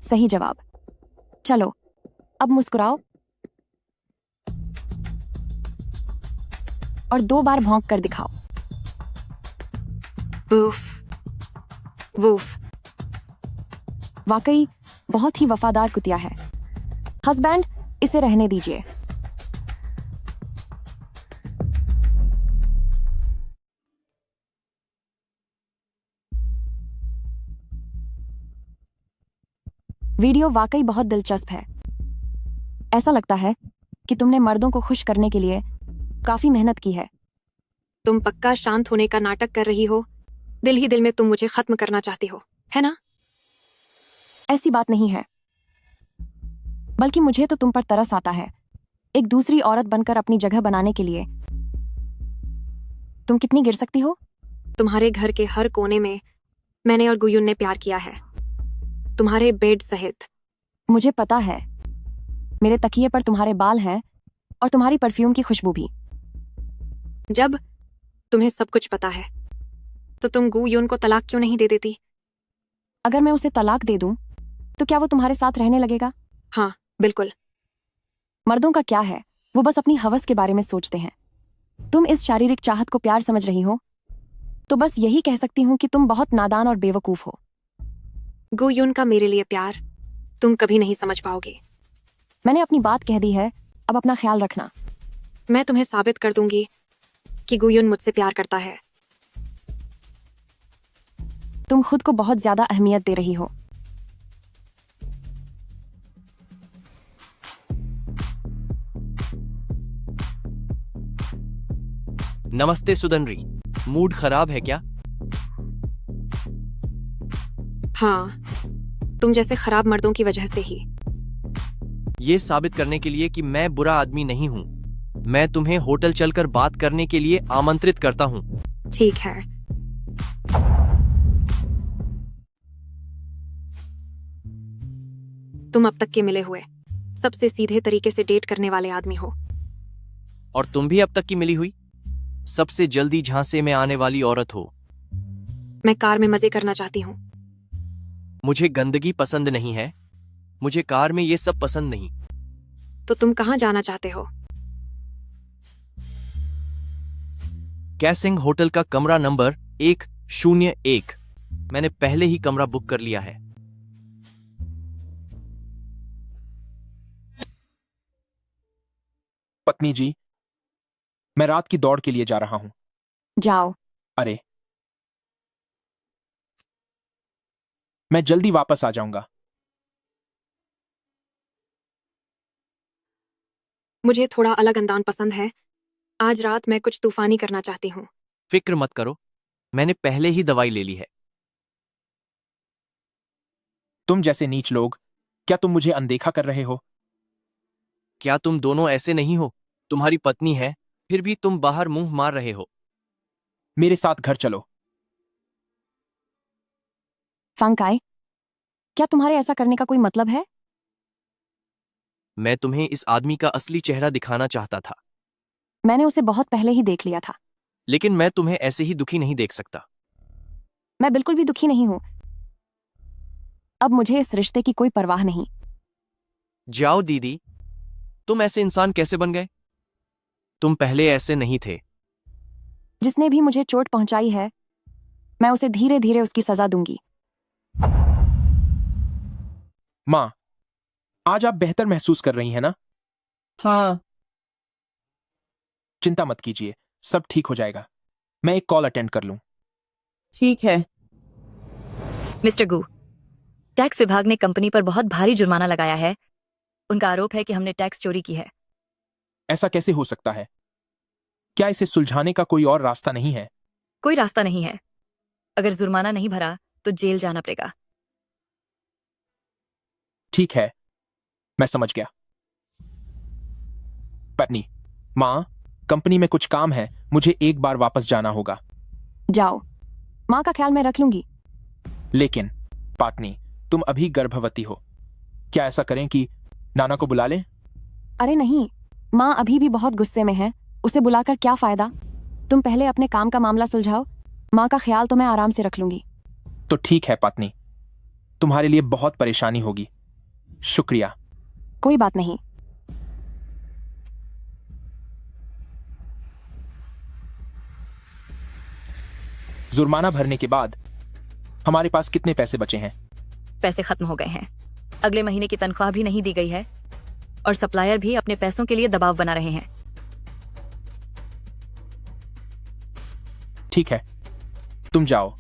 सही जवाब। चलो, अब मुस्कुराओ और 2 बार भौंक कर दिखाओ। Woof woof. वाकई बहुत ही वफादार कुतिया है। हस्बैंड, इसे रहने दीजिए। वीडियो वाकई बहुत दिलचस्प है। ऐसा लगता है कि तुमने मर्दों को खुश करने के लिए काफी मेहनत की है। तुम पक्का शांत होने का नाटक कर रही हो। दिल ही दिल में तुम मुझे खत्म करना चाहती हो, है ना? ऐसी बात नहीं है, बल्कि मुझे तो तुम पर तरस आता है। एक दूसरी औरत बनकर अपनी जगह बनाने के लिए तुम कितनी गिर सकती हो? तुम्हारे घर के हर कोने में मैंने और गुयुन ने प्यार किया है, तुम्हारे बेड सहित। मुझे पता है, मेरे तकिए पर तुम्हारे बाल हैं और तुम्हारी परफ्यूम की खुशबू भी। जब तुम्हें सब कुछ पता है तो तुम गुयुन को तलाक क्यों नहीं दे देती? अगर मैं उसे तलाक दे दूं तो क्या वो तुम्हारे साथ रहने लगेगा? हाँ, बिल्कुल। मर्दों का क्या है वो बस अपनी हवस के बारे में सोचते हैं। तुम इस शारीरिक चाहत को प्यार समझ रही हो, तो बस यही कह सकती हूँ कि तुम बहुत नादान और बेवकूफ हो। गुयुन का मेरे लिए प्यार तुम कभी नहीं समझ पाओगे। मैंने अपनी बात कह दी है, अब अपना ख्याल रखना। मैं तुम्हें साबित कर दूंगी कि गुयुन मुझसे प्यार करता है। तुम खुद को बहुत ज्यादा अहमियत दे रही हो। नमस्ते सुदनरी, मूड खराब है क्या? हाँ, तुम जैसे खराब मर्दों की वजह से ही। ये साबित करने के लिए कि मैं बुरा आदमी नहीं हूँ, मैं तुम्हें होटल चलकर बात करने के लिए आमंत्रित करता हूँ। ठीक है। तुम अब तक के मिले हुए सबसे सीधे तरीके से डेट करने वाले आदमी हो। और तुम भी अब तक की मिली हुई सबसे जल्दी झांसे में आने वाली औरत हो। मैं कार में मजे करना चाहती हूँ। मुझे गंदगी पसंद नहीं है, मुझे कार में ये सब पसंद नहीं। तो तुम कहाँ जाना चाहते हो? कैसिंग होटल का कमरा नंबर 101। मैंने पहले ही कमरा बुक कर लिया है। पत्नी जी, मैं रात की दौड़ के लिए जा रहा हूं। जाओ। अरे, मैं जल्दी वापस आ जाऊंगा। मुझे थोड़ा अलग अंदाज पसंद है। आज रात मैं कुछ तूफानी करना चाहती हूँ। फिक्र मत करो, मैंने पहले ही दवाई ले ली है। तुम जैसे नीच लोग, क्या तुम मुझे अनदेखा कर रहे हो? क्या तुम दोनों ऐसे नहीं हो? तुम्हारी पत्नी है, फिर भी तुम बाहर मुंह मार रहे हो। मेरे साथ घर चलो। फंकाई, क्या तुम्हारे ऐसा करने का कोई मतलब है? मैं तुम्हें इस आदमी का असली चेहरा दिखाना चाहता था, मैंने उसे बहुत पहले ही देख लिया था। लेकिन मैं तुम्हें ऐसे ही दुखी नहीं देख सकता। मैं बिल्कुल भी दुखी नहीं हूं। अब मुझे इस रिश्ते की कोई परवाह नहीं। जाओ दीदी, तुम ऐसे इंसान कैसे बन गए? तुम पहले ऐसे नहीं थे। जिसने भी मुझे चोट पहुंचाई है, मैं उसे धीरे धीरे उसकी सजा दूंगी। माँ, आज आप बेहतर महसूस कर रही हैं ना? हाँ। चिंता मत कीजिए, सब ठीक हो जाएगा। मैं एक कॉल अटेंड कर लूं। ठीक है। मिस्टर गू, टैक्स विभाग ने कंपनी पर बहुत भारी जुर्माना लगाया है। उनका आरोप है कि हमने टैक्स चोरी की है। ऐसा कैसे हो सकता है? क्या इसे सुलझाने का कोई और रास्ता नहीं है? कोई रास्ता नहीं है। अगर जुर्माना नहीं भरा तो जेल जाना पड़ेगा। ठीक है, मैं समझ गया। पत्नी, माँ, कंपनी में कुछ काम है, मुझे एक बार वापस जाना होगा। जाओ, माँ का ख्याल मैं रख लूंगी। लेकिन पत्नी, तुम अभी गर्भवती हो। क्या ऐसा करें कि नाना को बुला लें? अरे नहीं, माँ अभी भी बहुत गुस्से में है, उसे बुलाकर क्या फायदा। तुम पहले अपने काम का मामला सुलझाओ, माँ का ख्याल तो मैं आराम से रख लूंगी। तो ठीक है पत्नी, तुम्हारे लिए बहुत परेशानी होगी। शुक्रिया। कोई बात नहीं। जुर्माना भरने के बाद हमारे पास कितने पैसे बचे हैं? पैसे खत्म हो गए हैं। अगले महीने की तनख्वाह भी नहीं दी गई है और सप्लायर भी अपने पैसों के लिए दबाव बना रहे हैं। ठीक है, तुम जाओ।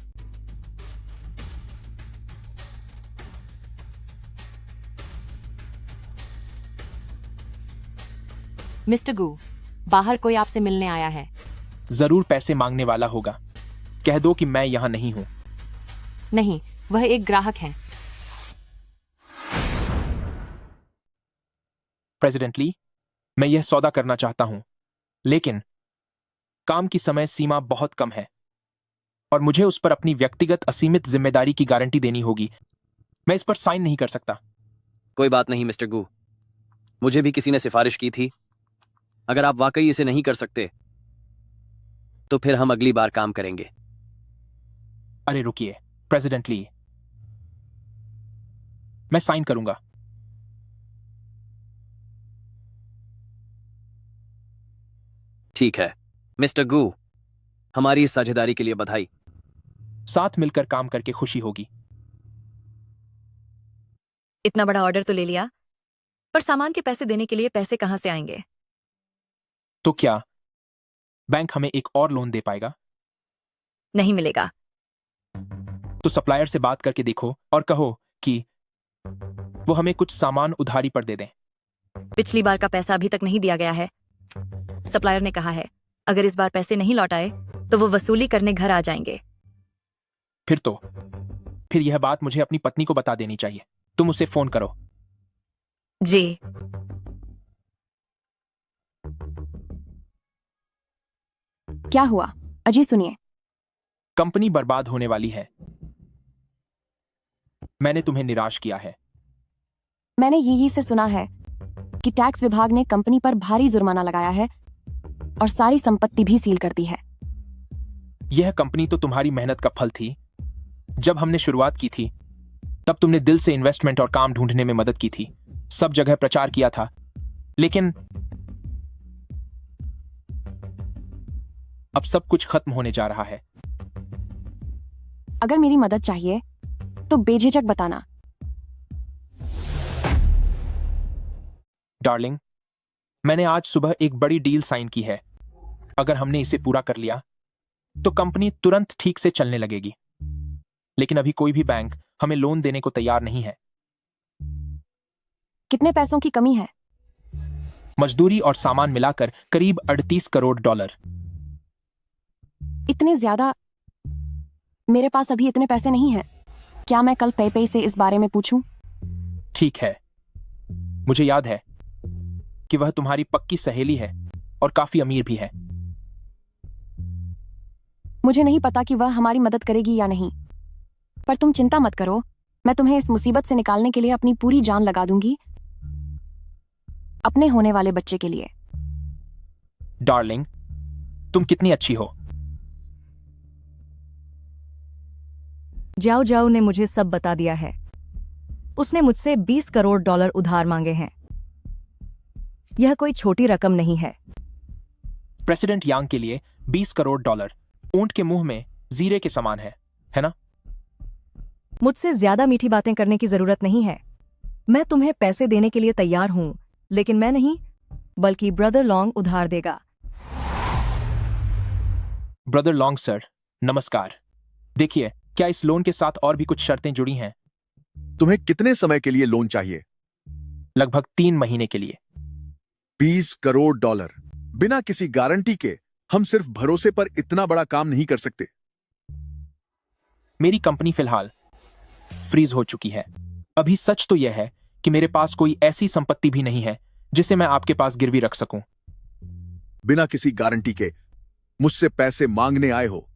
मिस्टर गू, बाहर कोई आपसे मिलने आया है। जरूर पैसे मांगने वाला होगा। कह दो कि मैं यहां नहीं हूं। नहीं, वह एक ग्राहक हैं। प्रेसिडेंट ली, मैं यह सौदा करना चाहता हूं, लेकिन काम की समय सीमा बहुत कम है और मुझे उस पर अपनी व्यक्तिगत असीमित जिम्मेदारी की गारंटी देनी होगी। मैं इस पर साइन नहीं कर सकता। कोई बात नहीं मिस्टर गू, मुझे भी किसी ने सिफारिश की थी। अगर आप वाकई इसे नहीं कर सकते तो फिर हम अगली बार काम करेंगे। अरे रुकिए प्रेसिडेंट ली, मैं साइन करूंगा। ठीक है मिस्टर गू, हमारी इस साझेदारी के लिए बधाई। साथ मिलकर काम करके खुशी होगी। इतना बड़ा ऑर्डर तो ले लिया, पर सामान के पैसे देने के लिए पैसे कहाँ से आएंगे? तो क्या बैंक हमें एक और लोन दे पाएगा? नहीं मिलेगा। तो सप्लायर से बात करके देखो और कहो कि वो हमें कुछ सामान उधारी पर दे दें। पिछली बार का पैसा अभी तक नहीं दिया गया है। सप्लायर ने कहा है अगर इस बार पैसे नहीं लौटाए तो वो वसूली करने घर आ जाएंगे। फिर यह बात मुझे अपनी पत्नी को बता देनी चाहिए। तुम उसे फोन करो। जी। क्या हुआ? अजी सुनिए। कंपनी बर्बाद होने वाली है। मैंने तुम्हें निराश किया है। मैंने यही से सुना है कि टैक्स विभाग ने कंपनी पर भारी जुर्माना लगाया है और सारी संपत्ति भी सील कर दी है। यह कंपनी तो तुम्हारी मेहनत का फल थी। जब हमने शुरुआत की थी तब तुमने दिल से इन्वेस्टमेंट और काम ढूंढने में मदद की थी, सब जगह प्रचार किया था, लेकिन अब सब कुछ खत्म होने जा रहा है। अगर मेरी मदद चाहिए तो बेझिझक बताना। डार्लिंग, मैंने आज सुबह एक बड़ी डील साइन की है। अगर हमने इसे पूरा कर लिया तो कंपनी तुरंत ठीक से चलने लगेगी। लेकिन अभी कोई भी बैंक हमें लोन देने को तैयार नहीं है। कितने पैसों की कमी है? मजदूरी और सामान मिलाकर करीब 38 करोड़ डॉलर। इतने ज्यादा? मेरे पास अभी इतने पैसे नहीं हैं। क्या मैं कल पेपे से इस बारे में पूछूं? ठीक है, मुझे याद है कि वह तुम्हारी पक्की सहेली है और काफी अमीर भी है। मुझे नहीं पता कि वह हमारी मदद करेगी या नहीं, पर तुम चिंता मत करो, मैं तुम्हें इस मुसीबत से निकालने के लिए अपनी पूरी जान लगा दूंगी, अपने होने वाले बच्चे के लिए। डार्लिंग, तुम कितनी अच्छी हो। जाओ जाओ ने मुझे सब बता दिया है। उसने मुझसे 20 करोड़ डॉलर उधार मांगे हैं। यह कोई छोटी रकम नहीं है। प्रेसिडेंट यांग के लिए 20 करोड़ डॉलर ऊंट के मुंह में जीरे के समान है ना? मुझसे ज्यादा मीठी बातें करने की जरूरत नहीं है। मैं तुम्हें पैसे देने के लिए तैयार हूं, लेकिन मैं नहीं, बल्कि ब्रदर लॉन्ग उधार देगा। ब्रदर लॉन्ग सर, नमस्कार। देखिए, क्या इस लोन के साथ और भी कुछ शर्तें जुड़ी हैं? तुम्हें कितने समय के लिए लोन चाहिए? लगभग 3 महीने के लिए। 20 करोड़ डॉलर बिना किसी गारंटी के। हम सिर्फ भरोसे पर इतना बड़ा काम नहीं कर सकते। मेरी कंपनी फिलहाल फ्रीज हो चुकी है। अभी सच तो यह है कि मेरे पास कोई ऐसी संपत्ति भी नहीं है जिसे मैं आपके पास गिरवी रख सकूं। बिना किसी गारंटी के मुझसे पैसे मांगने आए हो?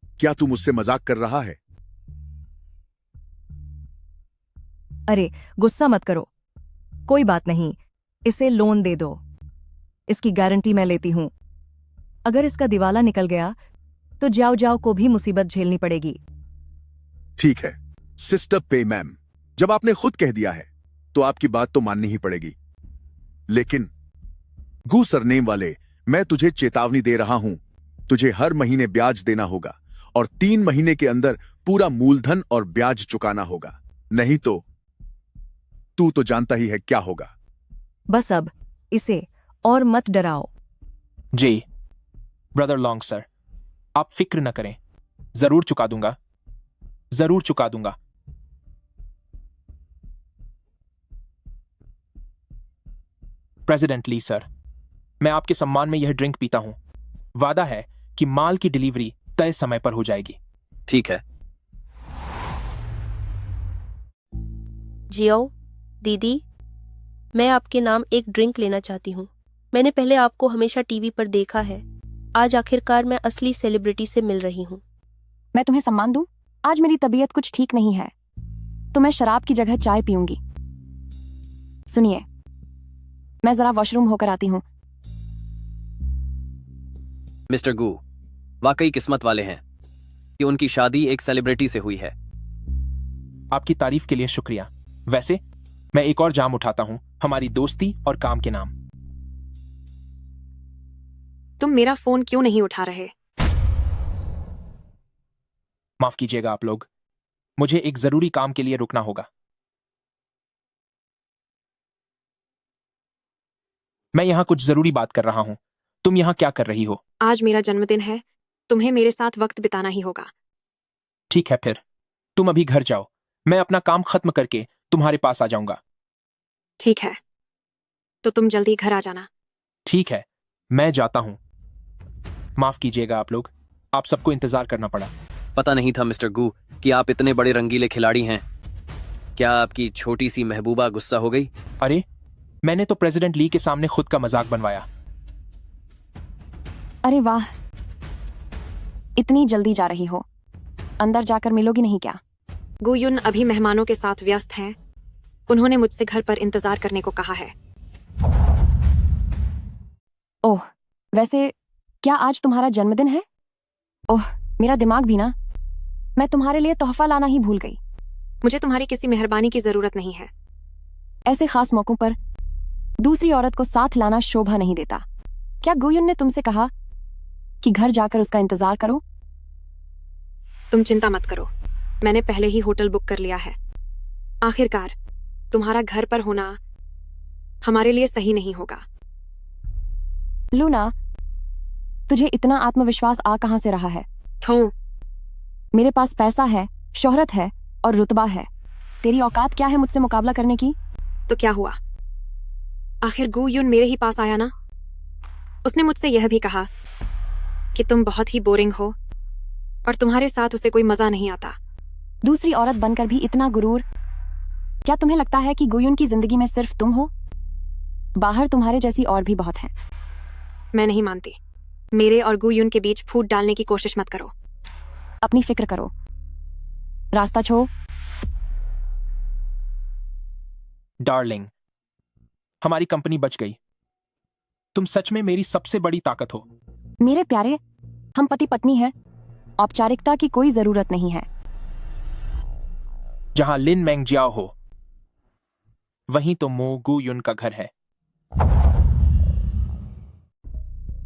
क्या तू मुझसे मजाक कर रहा है? अरे गुस्सा मत करो, कोई बात नहीं, इसे लोन दे दो। इसकी गारंटी मैं लेती हूं। अगर इसका दिवाला निकल गया तो जाओ जाओ को भी मुसीबत झेलनी पड़ेगी। ठीक है सिस्टर पे मैम, जब आपने खुद कह दिया है तो आपकी बात तो माननी ही पड़ेगी। लेकिन गू सरनेम वाले, मैं तुझे चेतावनी दे रहा हूं, तुझे हर महीने ब्याज देना होगा और 3 महीने के अंदर पूरा मूलधन और ब्याज चुकाना होगा, नहीं तो तू तो जानता ही है क्या होगा। बस अब इसे और मत डराओ। जी ब्रदर लॉन्ग सर, आप फिक्र न करें, जरूर चुका दूंगा, जरूर चुका दूंगा। प्रेसिडेंट ली सर, मैं आपके सम्मान में यह ड्रिंक पीता हूं। वादा है कि माल की डिलीवरी तय समय पर हो जाएगी। ठीक है। जियो, दीदी, मैं आपके नाम एक ड्रिंक लेना चाहती हूँ। मैंने पहले आपको हमेशा टीवी पर देखा है। आज आखिरकार मैं असली सेलिब्रिटी से मिल रही हूँ। मैं तुम्हें सम्मान दूं? आज मेरी तबीयत कुछ ठीक नहीं है, तो मैं शराब की जगह चाय पीऊंगी। सुनिए, मैं जरा वॉशरूम होकर आती हूँ। मिस्टर गू वाकई किस्मत वाले हैं कि उनकी शादी एक सेलिब्रिटी से हुई है। आपकी तारीफ के लिए शुक्रिया। वैसे मैं एक और जाम उठाता हूं, हमारी दोस्ती और काम के नाम। तुम मेरा फोन क्यों नहीं उठा रहे? माफ कीजिएगा आप लोग, मुझे एक जरूरी काम के लिए रुकना होगा। मैं यहाँ कुछ जरूरी बात कर रहा हूँ। तुम यहाँ क्या कर रही हो? आज मेरा जन्मदिन है, तुम्हें मेरे साथ वक्त बिताना ही होगा। ठीक है फिर, तुम अभी घर जाओ, मैं अपना काम खत्म करके तुम्हारे पास आ जाऊंगा। ठीक है, तो तुम जल्दी घर आ जाना। ठीक है, मैं जाता हूँ। माफ कीजिएगा आप लोग, आप सबको इंतजार करना पड़ा। पता नहीं था मिस्टर गू कि आप इतने बड़े रंगीले खिलाड़ी हैं। क्या आपकी छोटी सी महबूबा गुस्सा हो गई? अरे, मैंने तो प्रेसिडेंट ली के सामने खुद का मजाक बनवाया। अरे वाह, इतनी जल्दी जा रही हो, अंदर जाकर मिलोगी नहीं क्या? गुयुन अभी मेहमानों के साथ व्यस्त हैं। उन्होंने मुझसे घर पर इंतजार करने को कहा है। ओह, वैसे क्या आज तुम्हारा जन्मदिन है? ओह, मेरा दिमाग भी ना, मैं तुम्हारे लिए तोहफा लाना ही भूल गई। मुझे तुम्हारी किसी मेहरबानी की जरूरत नहीं है। ऐसे खास मौकों पर दूसरी औरत को साथ लाना शोभा नहीं देता। क्या गुयुन ने तुमसे कहा कि घर जाकर उसका इंतजार करो? तुम चिंता मत करो, मैंने पहले ही होटल बुक कर लिया है। आखिरकार तुम्हारा घर पर होना हमारे लिए सही नहीं होगा। लूना, तुझे इतना आत्मविश्वास आ कहां से रहा है? मेरे पास पैसा है, शोहरत है और रुतबा है। तेरी औकात क्या है मुझसे मुकाबला करने की? तो क्या हुआ, आखिर गुयुन मेरे ही पास आया ना। उसने मुझसे यह भी कहा कि तुम बहुत ही बोरिंग हो और तुम्हारे साथ उसे कोई मजा नहीं आता। दूसरी औरत बनकर भी इतना गुरूर। क्या तुम्हें लगता है कि गुयुन की जिंदगी में सिर्फ तुम हो? बाहर तुम्हारे जैसी और भी बहुत हैं। मैं नहीं मानती। मेरे और गुयुन के बीच फूट डालने की कोशिश मत करो। अपनी फिक्र करो, रास्ता छोड़। डार्लिंग, हमारी कंपनी बच गई। तुम सच में मेरी सबसे बड़ी ताकत हो। मेरे प्यारे, हम पति पत्नी हैं, औपचारिकता की कोई जरूरत नहीं है। जहां लिन मेंगजियाओ हो, वहीं तो मो गुयुन का घर है।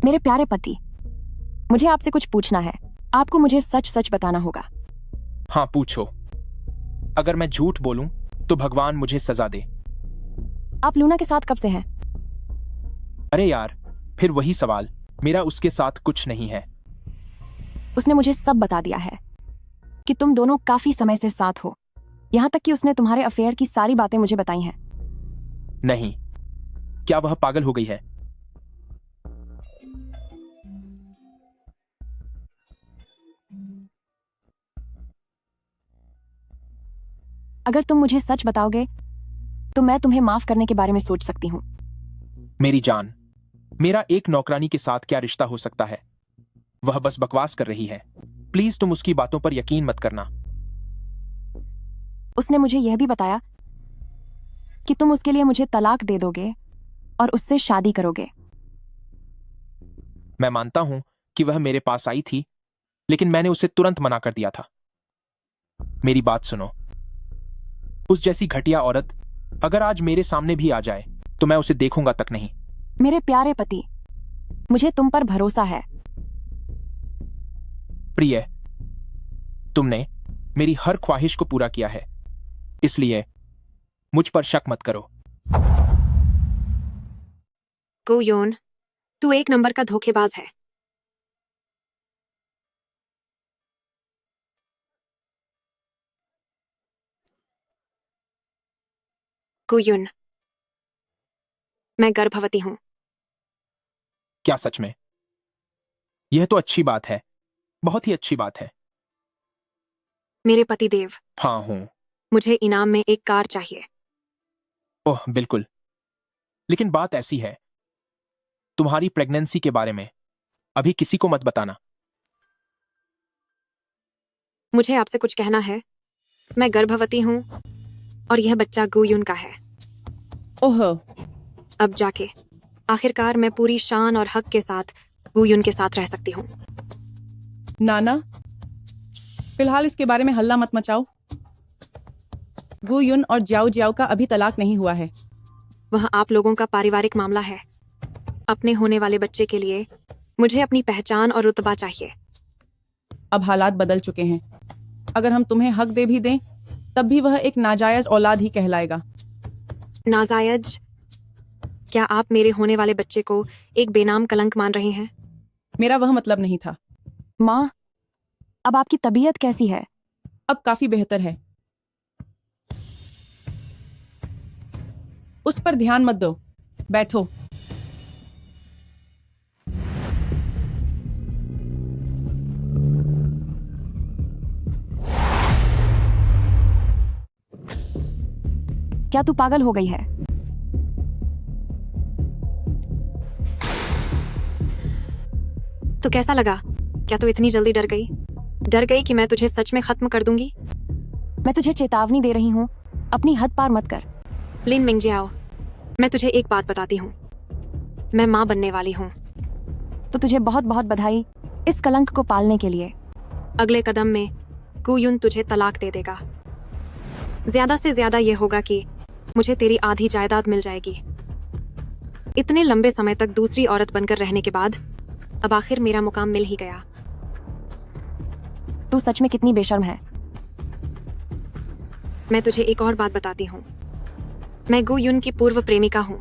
मेरे प्यारे पति, मुझे आपसे कुछ पूछना है। आपको मुझे सच सच बताना होगा। हाँ, पूछो। अगर मैं झूठ बोलूं तो भगवान मुझे सजा दे। आप लूना के साथ कब से हैं? अरे यार, फिर वही सवाल। मेरा उसके साथ कुछ नहीं है। उसने मुझे सब बता दिया है कि तुम दोनों काफी समय से साथ हो। यहां तक कि उसने तुम्हारे अफेयर की सारी बातें मुझे बताई हैं। नहीं, क्या वह पागल हो गई है? अगर तुम मुझे सच बताओगे तो मैं तुम्हें माफ करने के बारे में सोच सकती हूँ। मेरी जान, मेरा एक नौकरानी के साथ क्या रिश्ता हो सकता है? वह बस बकवास कर रही है। प्लीज तुम उसकी बातों पर यकीन मत करना। उसने मुझे यह भी बताया कि तुम उसके लिए मुझे तलाक दे दोगे और उससे शादी करोगे। मैं मानता हूं कि वह मेरे पास आई थी, लेकिन मैंने उसे तुरंत मना कर दिया था। मेरी बात सुनो, उस जैसी घटिया औरत अगर आज मेरे सामने भी आ जाए तो मैं उसे देखूंगा तक नहीं। मेरे प्यारे पति, मुझे तुम पर भरोसा है। प्रिय, तुमने मेरी हर ख्वाहिश को पूरा किया है, इसलिए मुझ पर शक मत करो। गुयुन, तू एक नंबर का धोखेबाज है। गुयुन, मैं गर्भवती हूं। क्या सच में? यह तो अच्छी बात है, बहुत ही अच्छी बात है। मेरे पति देव, हाँ हूं। मुझे इनाम में एक कार चाहिए। ओह बिल्कुल, लेकिन बात ऐसी है, तुम्हारी प्रेगनेंसी के बारे में अभी किसी को मत बताना। मुझे आपसे कुछ कहना है। मैं गर्भवती हूं और यह बच्चा गुयुन का है। ओह, अब जाके आखिरकार मैं पूरी शान और हक के साथ गुयुन के साथ रह सकती हूँ। नाना, फिलहाल इसके बारे में हल्ला मत मचाओ। गुयुन और जियाओ जियाओ का अभी तलाक नहीं हुआ है। वह आप लोगों का पारिवारिक मामला है। अपने होने वाले बच्चे के लिए मुझे अपनी पहचान और रुतबा चाहिए। अब हालात बदल चुके हैं। अगर हम तुम्हें हक दे भी दें तब भी वह एक नाजायज औलाद ही कहलाएगा। नाजायज? क्या आप मेरे होने वाले बच्चे को एक बेनाम कलंक मान रहे हैं? मेरा वह मतलब नहीं था। माँ, अब आपकी तबीयत कैसी है? अब काफी बेहतर है। उस पर ध्यान मत दो, बैठो। क्या तू पागल हो गई है? तो कैसा लगा? क्या तू इतनी जल्दी डर गई? डर गई कि मैं तुझे सच में खत्म कर दूंगी? मैं तुझे चेतावनी दे रही हूँ, अपनी हद पार मत कर। लिन मिंगजियाओ, मैं तुझे एक बात बताती हूँ, मैं माँ बनने वाली हूँ। तो तुझे बहुत बहुत बधाई इस कलंक को पालने के लिए। अगले कदम में गुयुन तुझे तलाक दे देगा। ज्यादा से ज्यादा ये होगा कि मुझे तेरी आधी जायदाद मिल जाएगी। इतने लंबे समय तक दूसरी औरत बनकर रहने के बाद अब आखिर मेरा मुकाम मिल ही गया। तू सच में कितनी बेशर्म है। मैं तुझे एक और बात बताती हूँ, मैं गुयुन की पूर्व प्रेमिका हूँ।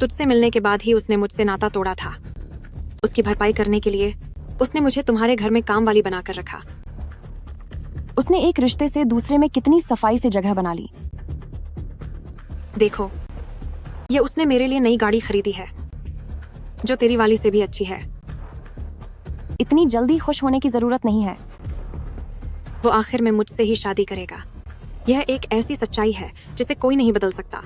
तुझसे मिलने के बाद ही उसने मुझसे नाता तोड़ा था। उसकी भरपाई करने के लिए उसने मुझे तुम्हारे घर में काम वाली बनाकर रखा। उसने एक रिश्ते से दूसरे में कितनी सफाई से जगह बना ली। देखो, ये उसने मेरे लिए नई गाड़ी खरीदी है जो तेरी वाली से भी अच्छी है। इतनी जल्दी खुश होने की जरूरत नहीं है। वो आखिर में मुझसे ही शादी करेगा। यह एक ऐसी सच्चाई है जिसे कोई नहीं बदल सकता।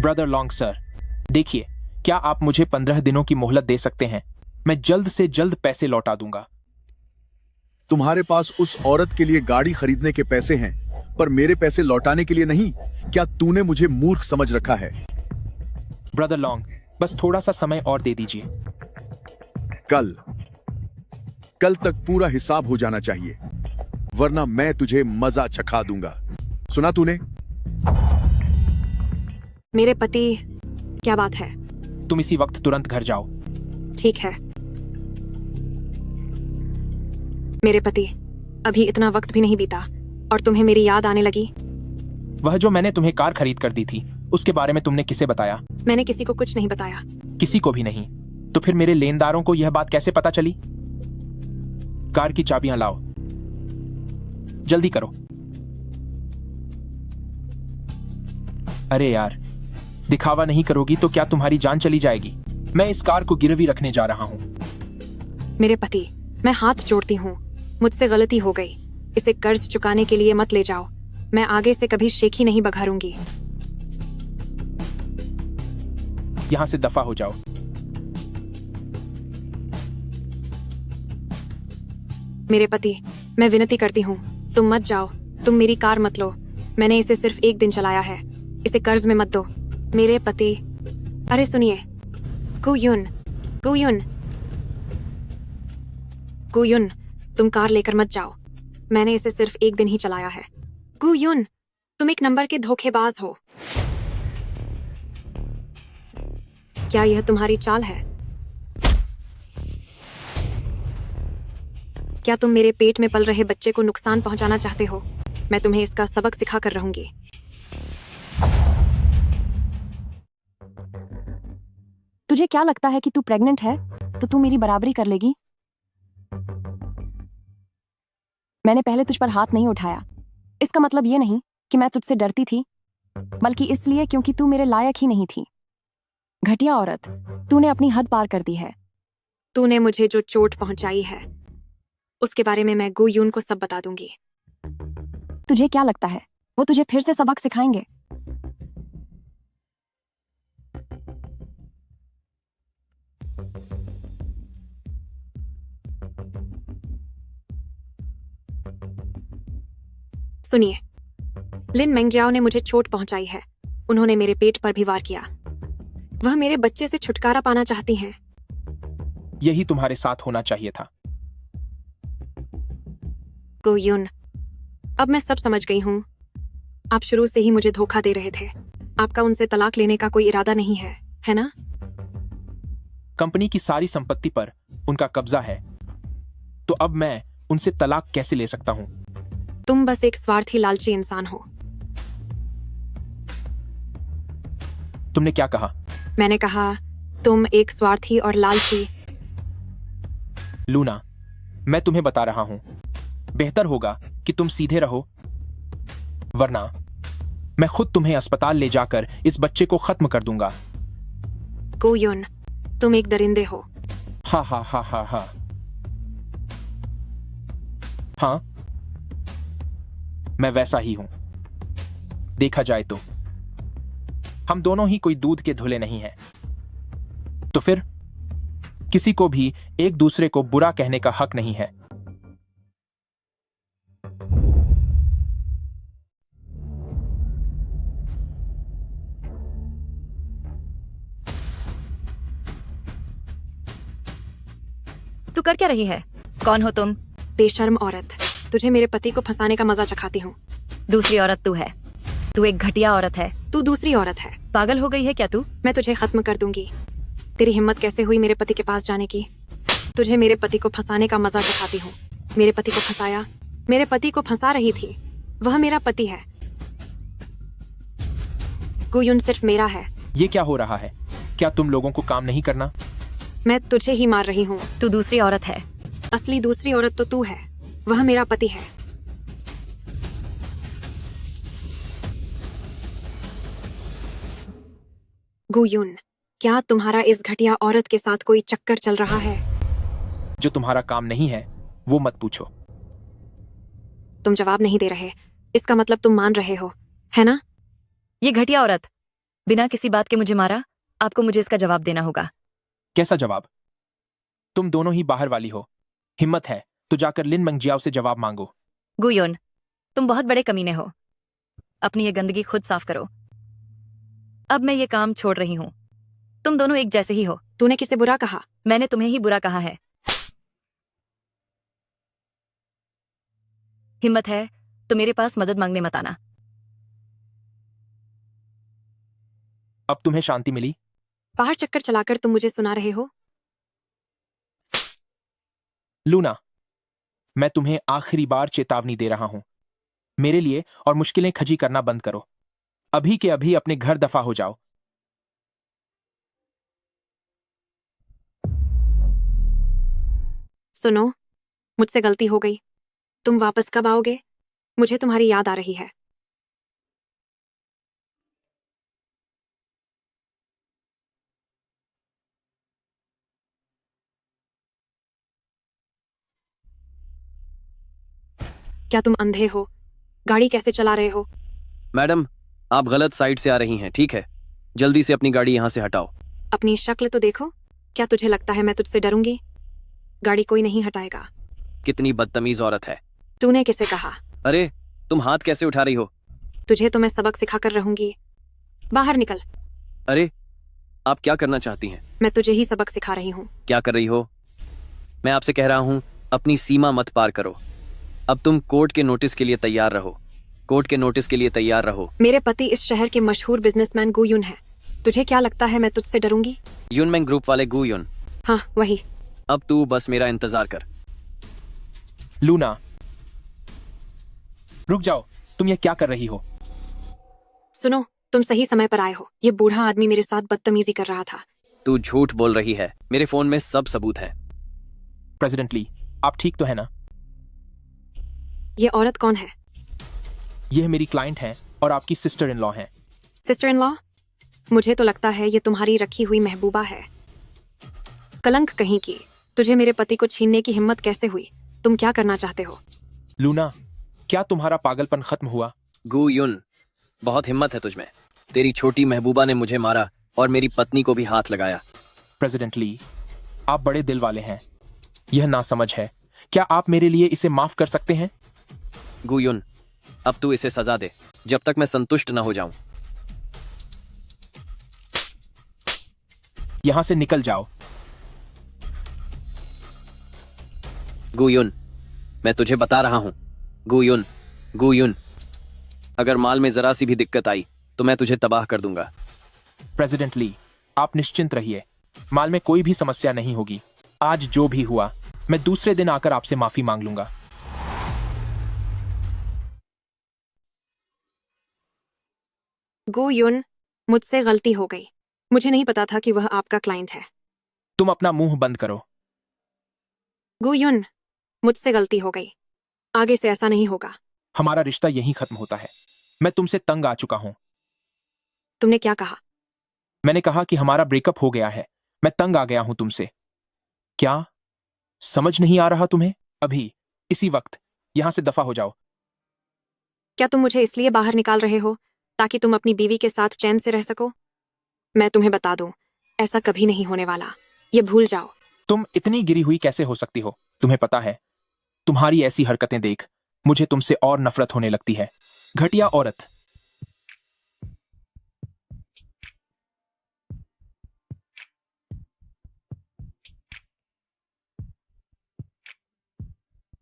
ब्रदर लॉन्ग सर, देखिए, क्या आप मुझे 15 दिनों की मोहलत दे सकते हैं? मैं जल्द से जल्द पैसे लौटा दूंगा। तुम्हारे पास उस औरत के लिए गाड़ी खरीदने के पैसे हैं, पर मेरे पैसे लौटाने के लिए नहीं। क्या तूने मुझे मूर्ख समझ रखा है? ब्रदर लॉन्ग, बस थोड़ा सा समय और दे दीजिए। कल तक पूरा हिसाब हो जाना चाहिए, वरना मैं तुझे मजा चखा दूंगा। सुना तूने? मेरे पति, क्या बात है? तुम इसी वक्त तुरंत घर जाओ। ठीक है। मेरे पति, अभी इतना वक्त भी नहीं बीता और तुम्हें मेरी याद आने लगी। वह जो मैंने तुम्हें कार खरीद कर दी थी, उसके बारे में तुमने किसे बताया? मैंने किसी को कुछ नहीं बताया। किसी को भी नहीं? तो फिर मेरे लेनदारों को यह बात कैसे पता चली? कार की चाबियां लाओ, जल्दी करो। अरे यार, दिखावा नहीं करोगी तो क्या तुम्हारी जान चली जाएगी? मैं इस कार को गिरवी रखने जा रहा हूँ। मेरे पति, मैं हाथ जोड़ती हूँ, मुझसे गलती हो गई। इसे कर्ज चुकाने के लिए मत ले जाओ। मैं आगे से कभी शेखी नहीं बघारूंगी। यहाँ से दफा हो जाओ। मेरे पति, मैं विनती करती हूँ, तुम मत जाओ। तुम मेरी कार मत लो। मैंने इसे सिर्फ एक दिन चलाया है। इसे कर्ज में मत दो। मेरे पति, अरे सुनिए, गुयुन, गुयुन, गुयुन, तुम कार लेकर मत जाओ। मैंने इसे सिर्फ एक दिन ही चलाया है। गुयुन, तुम एक नंबर के धोखेबाज हो। क्या यह तुम्हारी चाल है? क्या तुम मेरे पेट में पल रहे बच्चे को नुकसान पहुंचाना चाहते हो? मैं तुम्हें इसका सबक सिखा कर रहूंगी। तुझे क्या लगता है कि तू प्रेग्नेंट है तो तू मेरी बराबरी कर लेगी? मैंने पहले तुझ पर हाथ नहीं उठाया। इसका मतलब ये नहीं कि मैं तुझसे डरती थी, बल्कि इसलिए क्योंकि तू मेरे लायक ही नहीं थी। घटिया औरत, तूने अपनी हद पार कर दी है। तूने मुझे जो चोट पहुंचाई है उसके बारे में मैं गुयुन को सब बता दूंगी। तुझे क्या लगता है वो तुझे फिर से सबक सिखाएंगे? सुनिए, लिन मेंगजियाओ ने मुझे चोट पहुंचाई है। उन्होंने मेरे पेट पर भी वार किया। वह मेरे बच्चे से छुटकारा पाना चाहती हैं। यही तुम्हारे साथ होना चाहिए था। गुयुन, अब मैं सब समझ गई हूँ। आप शुरू से ही मुझे धोखा दे रहे थे। आपका उनसे तलाक लेने का कोई इरादा नहीं है ना? कंपनी की सारी संपत्ति पर उनका कब्जा है, तो अब मैं उनसे तलाक कैसे ले सकता हूं? तुम बस एक स्वार्थी लालची इंसान हो। तुमने क्या कहा? मैंने कहा तुम एक स्वार्थी और लालची। लूना, मैं तुम्हें बता रहा हूं, बेहतर होगा कि तुम सीधे रहो, वरना मैं खुद तुम्हें अस्पताल ले जाकर इस बच्चे को खत्म कर दूंगा। गुयुन, तुम एक दरिंदे हो। हा हा हा हा हा। हाँ, मैं वैसा ही हूं। देखा जाए तो हम दोनों ही कोई दूध के धुले नहीं हैं। तो फिर किसी को भी एक दूसरे को बुरा कहने का हक नहीं है। तू कर क्या रही है? कौन हो तुम? बेशर्म औरत, तुझे मेरे पति को फंसाने का मजा चखाती हूँ। दूसरी औरत तू है। तू एक घटिया औरत है। तू दूसरी औरत है। पागल हो गई है क्या तू? मैं तुझे खत्म कर दूंगी। तेरी हिम्मत कैसे हुई मेरे पति के पास जाने की? तुझे मेरे पति को फंसाने का मजा चखाती हूँ। मेरे पति को फंसाया। मेरे पति को फंसा रही थी। वह मेरा पति है। गुयुन सिर्फ मेरा है। ये क्या हो रहा है? क्या तुम लोगों को काम नहीं करना? मैं तुझे ही मार रही हूँ। तू दूसरी औरत है। असली दूसरी औरत तो तू है। वह मेरा पति है। गुयुन, क्या तुम्हारा इस घटिया औरत के साथ कोई चक्कर चल रहा है? जो तुम्हारा काम नहीं है वो मत पूछो। तुम जवाब नहीं दे रहे, इसका मतलब तुम मान रहे हो, है ना? ये घटिया औरत बिना किसी बात के मुझे मारा। आपको मुझे इसका जवाब देना होगा। कैसा जवाब? तुम दोनों ही बाहर वाली हो। हिम्मत है तो जाकर लिन मंगजियाओ से जवाब मांगो। गुयोन, तुम बहुत बड़े कमीने हो। अपनी ये गंदगी खुद साफ करो। अब मैं ये काम छोड़ रही हूँ। तुम दोनों एक जैसे ही हो। तूने किसे बुरा कहा? मैंने तुम्हें ही बुरा कहा है। हिम्मत है तो मेरे पास मदद मांगने मत आना। अब तुम्हें शांति मिली? बाहर चक्कर चलाकर तुम मुझे सुना रहे हो? लूना, मैं तुम्हें आखिरी बार चेतावनी दे रहा हूं। मेरे लिए और मुश्किलें खजी करना बंद करो। अभी के अभी अपने घर दफा हो जाओ। सुनो, मुझसे गलती हो गई। तुम वापस कब आओगे? मुझे तुम्हारी याद आ रही है। क्या तुम अंधे हो? गाड़ी कैसे चला रहे हो? मैडम, आप गलत साइड से आ रही हैं, ठीक है? जल्दी से अपनी गाड़ी यहाँ से हटाओ। अपनी शक्ल तो देखो। क्या तुझे लगता है मैं तुझसे डरूंगी? गाड़ी कोई नहीं हटाएगा। कितनी बदतमीज औरत है। तूने किसे कहा? अरे, तुम हाथ कैसे उठा रही हो? तुझे तो मैं सबक सिखाकर रहूंगी। बाहर निकल। अरे, आप क्या करना चाहती हैं? मैं तुझे ही सबक सिखा रही हूँ। क्या कर रही हो? मैं आपसे कह रहा हूँ, अपनी सीमा मत पार करो। अब तुम कोर्ट के नोटिस के लिए तैयार रहो। कोर्ट के नोटिस के लिए तैयार रहो। मेरे पति इस शहर के मशहूर बिजनेसमैन गुयुन है। तुझे क्या लगता है मैं तुझसे डरूंगी? यूनमेंग ग्रुप वाले गुयुन। हाँ, वही। अब तू बस मेरा इंतजार कर। लूना, रुक जाओ। तुम ये क्या कर रही हो? सुनो, तुम सही समय पर आए हो। ये बूढ़ा आदमी मेरे साथ बदतमीजी कर रहा था। तू झूठ बोल रही है। मेरे फोन में सब सबूत है। प्रेसिडेंट ली, आप ठीक तो है ना? ये औरत कौन है? यह मेरी क्लाइंट है और आपकी सिस्टर इन लॉ है। Sister in law? मुझे तो लगता है ये तुम्हारी रखी हुई महबूबा है। कलंक कहीं की। तुझे मेरे पति को छीनने की हिम्मत कैसे हुई? तुम क्या करना चाहते हो? लूना, क्या तुम्हारा पागलपन खत्म हुआ? गुयुन, बहुत हिम्मत है तुझमें। तेरी छोटी महबूबा ने मुझे मारा और मेरी पत्नी को भी हाथ लगाया। प्रेसिडेंट ली, आप बड़े दिल वाले हैं। यह नासमझ है। क्या आप मेरे लिए इसे माफ कर सकते हैं? गुयुन, अब तू इसे सजा दे जब तक मैं संतुष्ट न हो जाऊं। यहां से निकल जाओ। गुयुन, मैं तुझे बता रहा हूं। गुयुन, गुयुन। अगर माल में जरा सी भी दिक्कत आई तो मैं तुझे तबाह कर दूंगा। प्रेसिडेंट ली, आप निश्चिंत रहिए, माल में कोई भी समस्या नहीं होगी। आज जो भी हुआ मैं दूसरे दिन आकर आपसे माफी मांग लूंगा। गो युन, मुझसे गलती हो गई। मुझे नहीं पता था कि वह आपका क्लाइंट है। तुम अपना मुंह बंद करो। गो युन, मुझसे गलती हो गई। आगे से ऐसा नहीं होगा। हमारा रिश्ता यहीं खत्म होता है। मैं तुमसे तंग आ चुका हूं। तुमने क्या कहा? मैंने कहा कि हमारा ब्रेकअप हो गया है। मैं तंग आ गया हूं तुमसे। क्या समझ नहीं आ रहा तुम्हें? अभी इसी वक्त यहां से दफा हो जाओ। क्या तुम मुझे इसलिए बाहर निकाल रहे हो ताकि तुम अपनी बीवी के साथ चैन से रह सको? मैं तुम्हें बता दूं, ऐसा कभी नहीं होने वाला। ये भूल जाओ। तुम इतनी गिरी हुई कैसे हो सकती हो? तुम्हें पता है, तुम्हारी ऐसी हरकतें देख मुझे तुमसे और नफरत होने लगती है। घटिया औरत।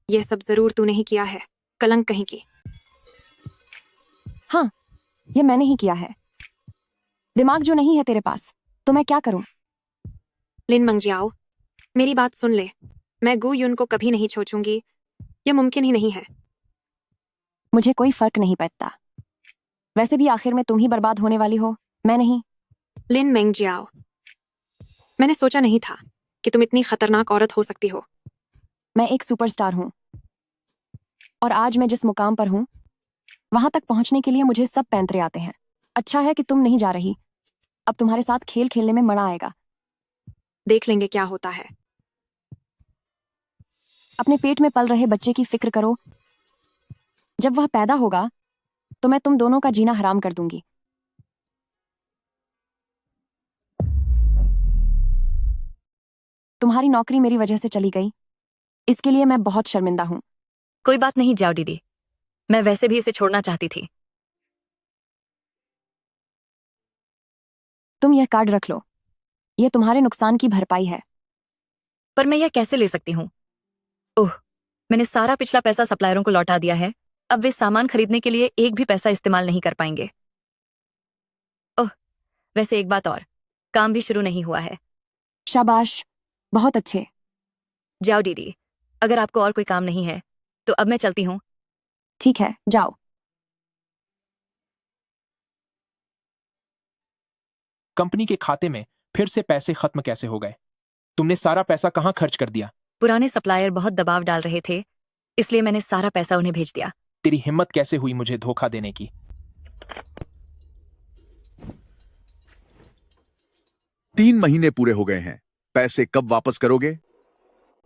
यह सब जरूर तूने ही किया है, कलंक कहीं की। हाँ, ये मैंने ही किया है। दिमाग जो नहीं है तेरे पास, तो मैं क्या करूं? लिन मंगजियाओ, मेरी बात सुन ले। मैं गु युन को कभी नहीं छोड़ूंगी। यह मुमकिन ही नहीं है। मुझे कोई फर्क नहीं पड़ता। वैसे भी आखिर में तुम ही बर्बाद होने वाली हो, मैं नहीं। लिन मेंगजियाओ, मैंने सोचा नहीं था कि तुम इतनी खतरनाक औरत हो सकती हो। मैं एक सुपरस्टार हूं, और आज मैं जिस मुकाम पर हूं वहां तक पहुंचने के लिए मुझे सब पैंतरे आते हैं। अच्छा है कि तुम नहीं जा रही। अब तुम्हारे साथ खेल खेलने में मजा आएगा। देख लेंगे क्या होता है। अपने पेट में पल रहे बच्चे की फिक्र करो। जब वह पैदा होगा तो मैं तुम दोनों का जीना हराम कर दूंगी। तुम्हारी नौकरी मेरी वजह से चली गई, इसके लिए मैं बहुत शर्मिंदा हूं। कोई बात नहीं जाओ दीदी, मैं वैसे भी इसे छोड़ना चाहती थी। तुम यह कार्ड रख लो, यह तुम्हारे नुकसान की भरपाई है। पर मैं यह कैसे ले सकती हूँ? ओह, मैंने सारा पिछला पैसा सप्लायरों को लौटा दिया है। अब वे सामान खरीदने के लिए एक भी पैसा इस्तेमाल नहीं कर पाएंगे। ओह, वैसे एक बात और, काम भी शुरू नहीं हुआ है। शाबाश, बहुत अच्छे। जाओ दीदी, अगर आपको और कोई काम नहीं है तो अब मैं चलती हूँ। ठीक है, जाओ। कंपनी के खाते में फिर से पैसे खत्म कैसे हो गए? तुमने सारा पैसा कहां खर्च कर दिया? पुराने सप्लायर बहुत दबाव डाल रहे थे, इसलिए मैंने सारा पैसा उन्हें भेज दिया। तेरी हिम्मत कैसे हुई मुझे धोखा देने की? 3 महीने पूरे हो गए हैं, पैसे कब वापस करोगे?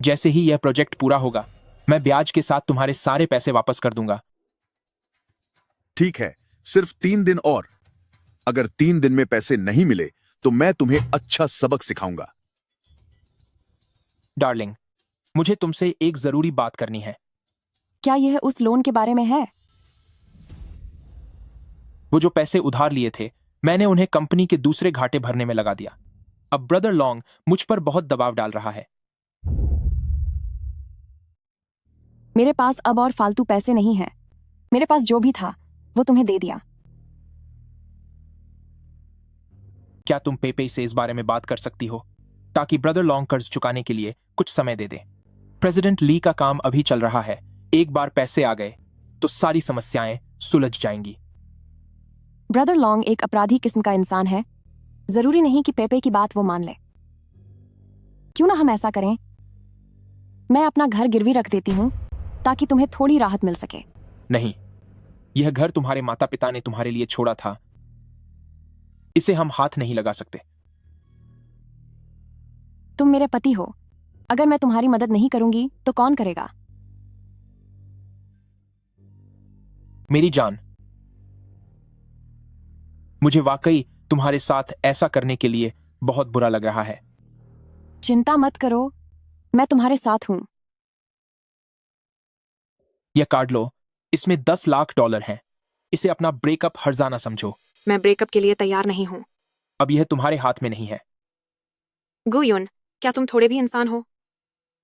जैसे ही यह प्रोजेक्ट पूरा होगा मैं ब्याज के साथ तुम्हारे सारे पैसे वापस कर दूंगा। ठीक है, सिर्फ 3 दिन और। अगर 3 दिन में पैसे नहीं मिले तो मैं तुम्हें अच्छा सबक सिखाऊंगा। डार्लिंग, मुझे तुमसे एक जरूरी बात करनी है। क्या यह उस लोन के बारे में है? वो जो पैसे उधार लिए थे, मैंने उन्हें कंपनी के दूसरे घाटे भरने में लगा दिया। अब ब्रदर लॉन्ग मुझ पर बहुत दबाव डाल रहा है। मेरे पास अब और फालतू पैसे नहीं हैं। मेरे पास जो भी था वो तुम्हें दे दिया। क्या तुम पेपे से इस बारे में बात कर सकती हो ताकि ब्रदर लॉन्ग कर्ज चुकाने के लिए कुछ समय दे दे? प्रेसिडेंट ली का काम अभी चल रहा है। एक बार पैसे आ गए तो सारी समस्याएं सुलझ जाएंगी। ब्रदर लॉन्ग एक अपराधी किस्म का इंसान है। जरूरी नहीं कि पेपे की बात वो मान ले। क्यों ना हम ऐसा करें, मैं अपना घर गिरवी रख देती हूँ ताकि तुम्हें थोड़ी राहत मिल सके। नहीं, यह घर तुम्हारे माता पिता ने तुम्हारे लिए छोड़ा था, इसे हम हाथ नहीं लगा सकते। तुम मेरे पति हो, अगर मैं तुम्हारी मदद नहीं करूंगी तो कौन करेगा? मेरी जान, मुझे वाकई तुम्हारे साथ ऐसा करने के लिए बहुत बुरा लग रहा है। चिंता मत करो, मैं तुम्हारे साथ हूं। यह कार्ड लो, इसमें $10 लाख हैं। इसे अपना ब्रेकअप हर्जाना समझो। मैं ब्रेकअप के लिए तैयार नहीं हूँ। अब यह तुम्हारे हाथ में नहीं है। गु युन, क्या तुम थोड़े भी इंसान हो?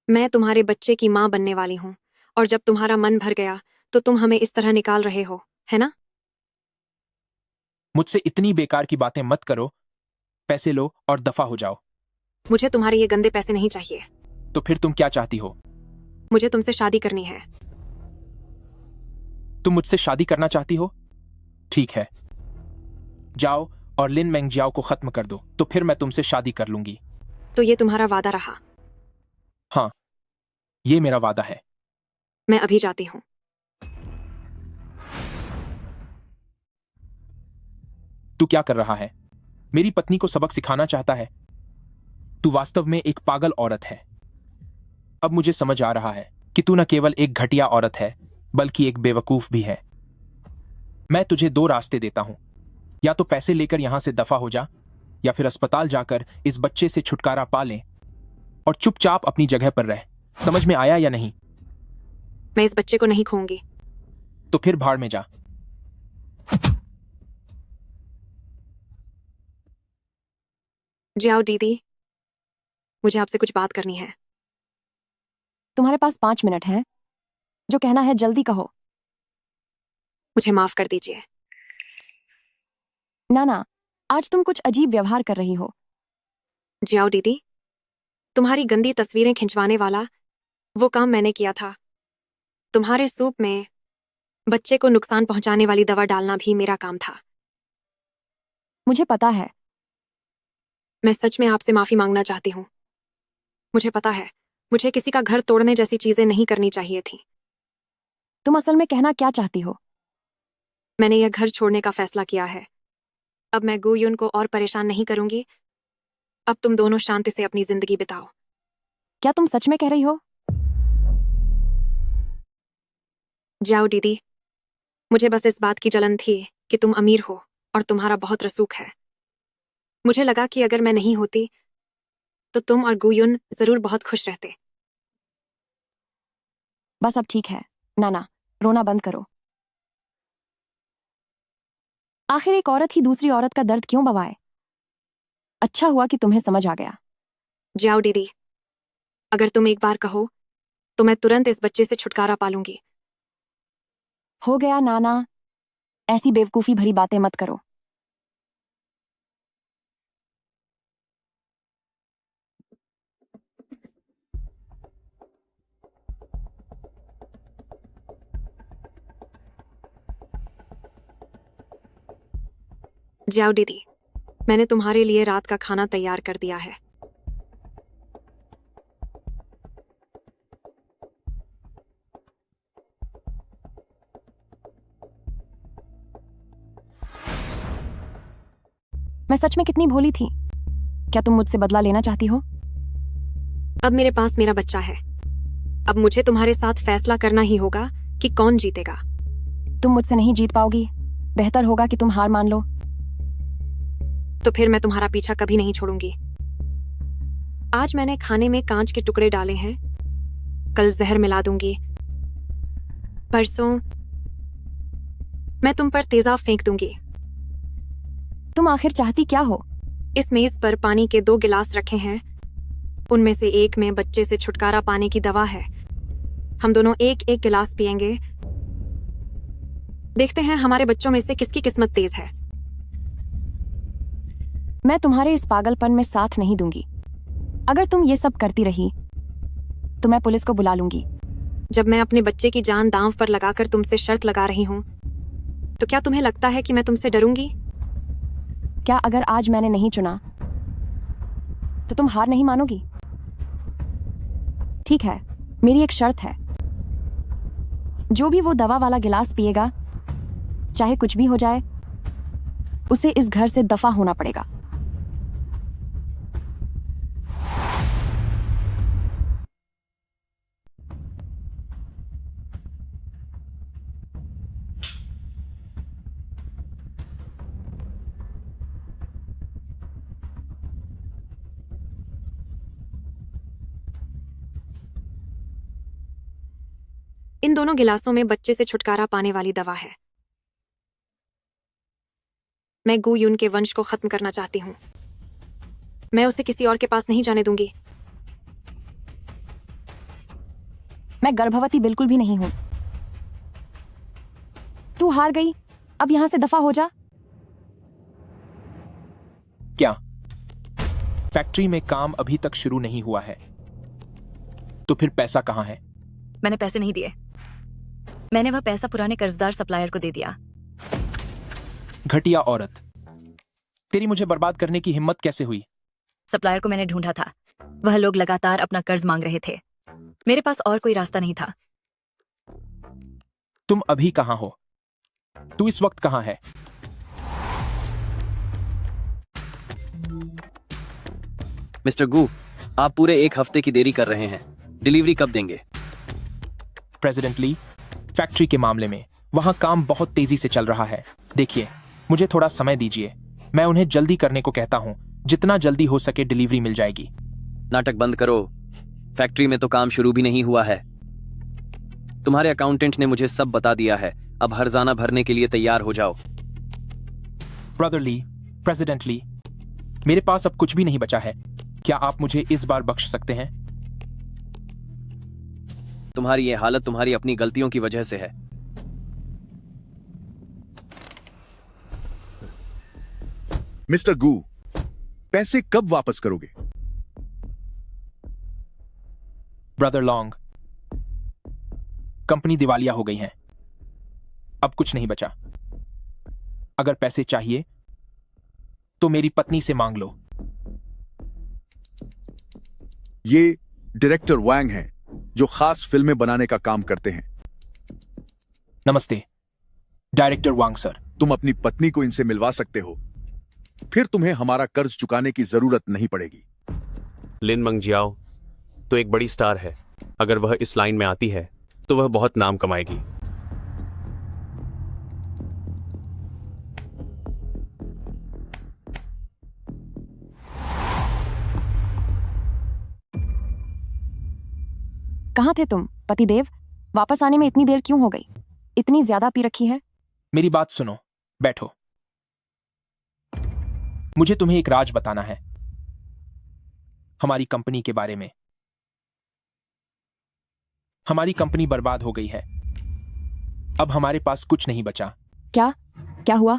मैं तुम्हारे बच्चे की माँ बनने वाली हूँ, और जब तुम्हारा मन भर गया तो तुम हमें इस तरह निकाल रहे हो, है ना? मुझसे इतनी बेकार की बातें मत करो। पैसे लो और दफा हो जाओ। मुझे तुम्हारे ये गंदे पैसे नहीं चाहिए। तो फिर तुम क्या चाहती हो? मुझे तुमसे शादी करनी है। तुम मुझसे शादी करना चाहती हो? ठीक है, जाओ और लिन मेंगजियाओ को खत्म कर दो, तो फिर मैं तुमसे शादी कर लूंगी। तो ये तुम्हारा वादा रहा? हाँ, ये मेरा वादा है। मैं अभी जाती हूँ। तू क्या कर रहा है? मेरी पत्नी को सबक सिखाना चाहता है? तू वास्तव में एक पागल औरत है। अब मुझे समझ आ रहा है कि तू न केवल एक घटिया औरत है, बल्कि एक बेवकूफ भी है। मैं तुझे दो रास्ते देता हूं, या तो पैसे लेकर यहां से दफा हो जा, या फिर अस्पताल जाकर इस बच्चे से छुटकारा पा ले और चुपचाप अपनी जगह पर रह। समझ में आया या नहीं? मैं इस बच्चे को नहीं खोऊंगी। तो फिर भाड़ में जा। जाओ दीदी, मुझे आपसे कुछ बात करनी है। तुम्हारे पास 5 मिनट है। जो कहना है जल्दी कहो। मुझे माफ कर दीजिए। ना, आज तुम कुछ अजीब व्यवहार कर रही हो। जाओ दीदी, तुम्हारी गंदी तस्वीरें खिंचवाने वाला वो काम मैंने किया था। तुम्हारे सूप में बच्चे को नुकसान पहुंचाने वाली दवा डालना भी मेरा काम था। मुझे पता है। मैं सच में आपसे माफी मांगना चाहती हूँ। मुझे पता है, मुझे किसी का घर तोड़ने जैसी चीजें नहीं करनी चाहिए थी। तुम असल में कहना क्या चाहती हो? मैंने यह घर छोड़ने का फैसला किया है। अब मैं गुयुन को और परेशान नहीं करूंगी। अब तुम दोनों शांति से अपनी जिंदगी बिताओ। क्या तुम सच में कह रही हो? जाओ दीदी, मुझे बस इस बात की जलन थी कि तुम अमीर हो और तुम्हारा बहुत रसूख है। मुझे लगा कि अगर मैं नहीं होती तो तुम और गुयुन जरूर बहुत खुश रहते। बस अब ठीक है। ना, रोना बंद करो। आखिर एक औरत ही दूसरी औरत का दर्द क्यों बवाए? अच्छा हुआ कि तुम्हें समझ आ गया। जाओ दीदी, अगर तुम एक बार कहो तो मैं तुरंत इस बच्चे से छुटकारा पालूंगी। हो गया नाना, ऐसी बेवकूफी भरी बातें मत करो। जाओ दीदी, मैंने तुम्हारे लिए रात का खाना तैयार कर दिया है। मैं सच में कितनी भोली थी। क्या तुम मुझसे बदला लेना चाहती हो? अब मेरे पास मेरा बच्चा है। अब मुझे तुम्हारे साथ फैसला करना ही होगा कि कौन जीतेगा। तुम मुझसे नहीं जीत पाओगी। बेहतर होगा कि तुम हार मान लो। तो फिर मैं तुम्हारा पीछा कभी नहीं छोड़ूंगी। आज मैंने खाने में कांच के टुकड़े डाले हैं, कल जहर मिला दूंगी, परसों मैं तुम पर तेजाब फेंक दूंगी। तुम आखिर चाहती क्या हो? इस मेज पर पानी के 2 गिलास रखे हैं। उनमें से एक में बच्चे से छुटकारा पाने की दवा है। हम दोनों एक एक गिलास पिएंगे। देखते हैं हमारे बच्चों में से किसकी किस्मत तेज है। मैं तुम्हारे इस पागलपन में साथ नहीं दूंगी। अगर तुम ये सब करती रही तो मैं पुलिस को बुला लूंगी। जब मैं अपने बच्चे की जान दांव पर लगाकर तुमसे शर्त लगा रही हूं, तो क्या तुम्हें लगता है कि मैं तुमसे डरूंगी? क्या अगर आज मैंने नहीं चुना तो तुम हार नहीं मानोगी? ठीक है, मेरी एक शर्त है। जो भी वो दवा वाला गिलास पिएगा, चाहे कुछ भी हो जाए, उसे इस घर से दफा होना पड़ेगा। इन दोनों गिलासों में बच्चे से छुटकारा पाने वाली दवा है। मैं गु युन के वंश को खत्म करना चाहती हूँ। मैं उसे किसी और के पास नहीं जाने दूंगी। मैं गर्भवती बिल्कुल भी नहीं हूं। तू हार गई, अब यहां से दफा हो जा। फैक्ट्री में काम अभी तक शुरू नहीं हुआ है, तो फिर पैसा कहाँ है? मैंने पैसे नहीं दिए। मैंने वह पैसा पुराने कर्जदार सप्लायर को दे दिया। घटिया औरत, तेरी मुझे बर्बाद करने की हिम्मत कैसे हुई? सप्लायर को मैंने ढूंढा था। वह लोग लगातार अपना कर्ज मांग रहे थे। मेरे पास और कोई रास्ता नहीं था। तुम अभी कहाँ हो? तू इस वक्त कहाँ है? मिस्टर गू, आप पूरे 1 हफ्ते की देरी कर रहे हैं। डिलीवरी कब देंगे? प्रेसिडेंट ली, फैक्ट्री के मामले में वहां काम बहुत तेजी से चल रहा है। देखिए, मुझे थोड़ा समय दीजिए। मैं उन्हें जल्दी करने को कहता हूं। जितना जल्दी हो सके डिलीवरी मिल जाएगी। नाटक बंद करो। फैक्ट्री में तो काम शुरू भी नहीं हुआ है। तुम्हारे अकाउंटेंट ने मुझे सब बता दिया है। अब हर्जाना भरने के लिए तैयार हो जाओ। ब्रदर ली, प्रेसिडेंट ली, मेरे पास अब कुछ भी नहीं बचा है। क्या आप मुझे इस बार बख्श सकते हैं? तुम्हारी ये हालत तुम्हारी अपनी गलतियों की वजह से है। मिस्टर गू, पैसे कब वापस करोगे? ब्रदर लॉन्ग, कंपनी दिवालिया हो गई है। अब कुछ नहीं बचा। अगर पैसे चाहिए तो मेरी पत्नी से मांग लो। ये डायरेक्टर वांग हैं, जो खास फिल्में बनाने का काम करते हैं। नमस्ते, डायरेक्टर वांग सर। तुम अपनी पत्नी को इनसे मिलवा सकते हो, फिर तुम्हें हमारा कर्ज चुकाने की जरूरत नहीं पड़ेगी। लिन मंगजियाओ तो एक बड़ी स्टार है। अगर वह इस लाइन में आती है तो वह बहुत नाम कमाएगी। कहाँ थे तुम, पतिदेव? वापस आने में इतनी देर क्यों हो गई? इतनी ज्यादा पी रखी है? मेरी बात सुनो, बैठो। मुझे तुम्हें एक राज बताना है हमारी कंपनी के बारे में। हमारी कंपनी बर्बाद हो गई है। अब हमारे पास कुछ नहीं बचा। क्या क्या हुआ?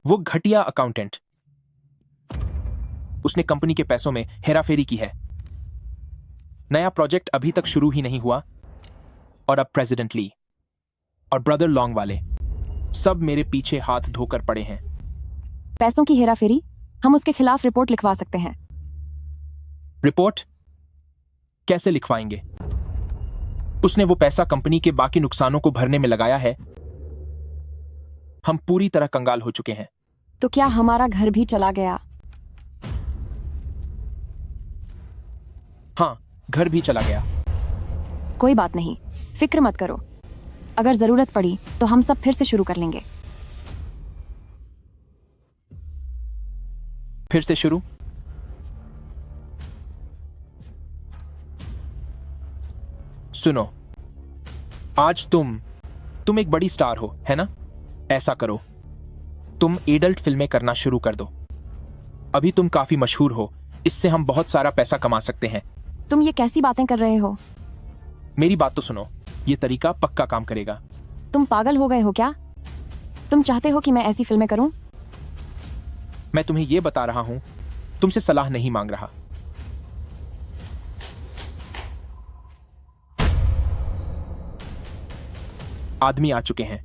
वो घटिया अकाउंटेंट, उसने कंपनी के पैसों में हेराफेरी की है। नया प्रोजेक्ट अभी तक शुरू ही नहीं हुआ और अब प्रेसिडेंट ली और ब्रदर लॉन्ग वाले सब मेरे पीछे हाथ धोकर पड़े हैं। पैसों की हेराफेरी? हम उसके खिलाफ रिपोर्ट लिखवा सकते हैं। रिपोर्ट कैसे लिखवाएंगे? उसने वो पैसा कंपनी के बाकी नुकसानों को भरने में लगाया है। हम पूरी तरह कंगाल हो चुके हैं। तो क्या हमारा घर भी चला गया? हाँ, घर भी चला गया। कोई बात नहीं, फिक्र मत करो। अगर जरूरत पड़ी तो हम सब फिर से शुरू कर लेंगे। फिर से शुरू? सुनो, आज तुम एक बड़ी स्टार हो, है ना? ऐसा करो, तुम एडल्ट फिल्में करना शुरू कर दो। अभी तुम काफी मशहूर हो, इससे हम बहुत सारा पैसा कमा सकते हैं। तुम ये कैसी बातें कर रहे हो? मेरी बात तो सुनो, ये तरीका पक्का काम करेगा। तुम पागल हो गए हो क्या? तुम चाहते हो कि मैं ऐसी फिल्में करूं? मैं तुम्हें ये बता रहा हूं, तुमसे सलाह नहीं मांग रहा। आदमी आ चुके हैं।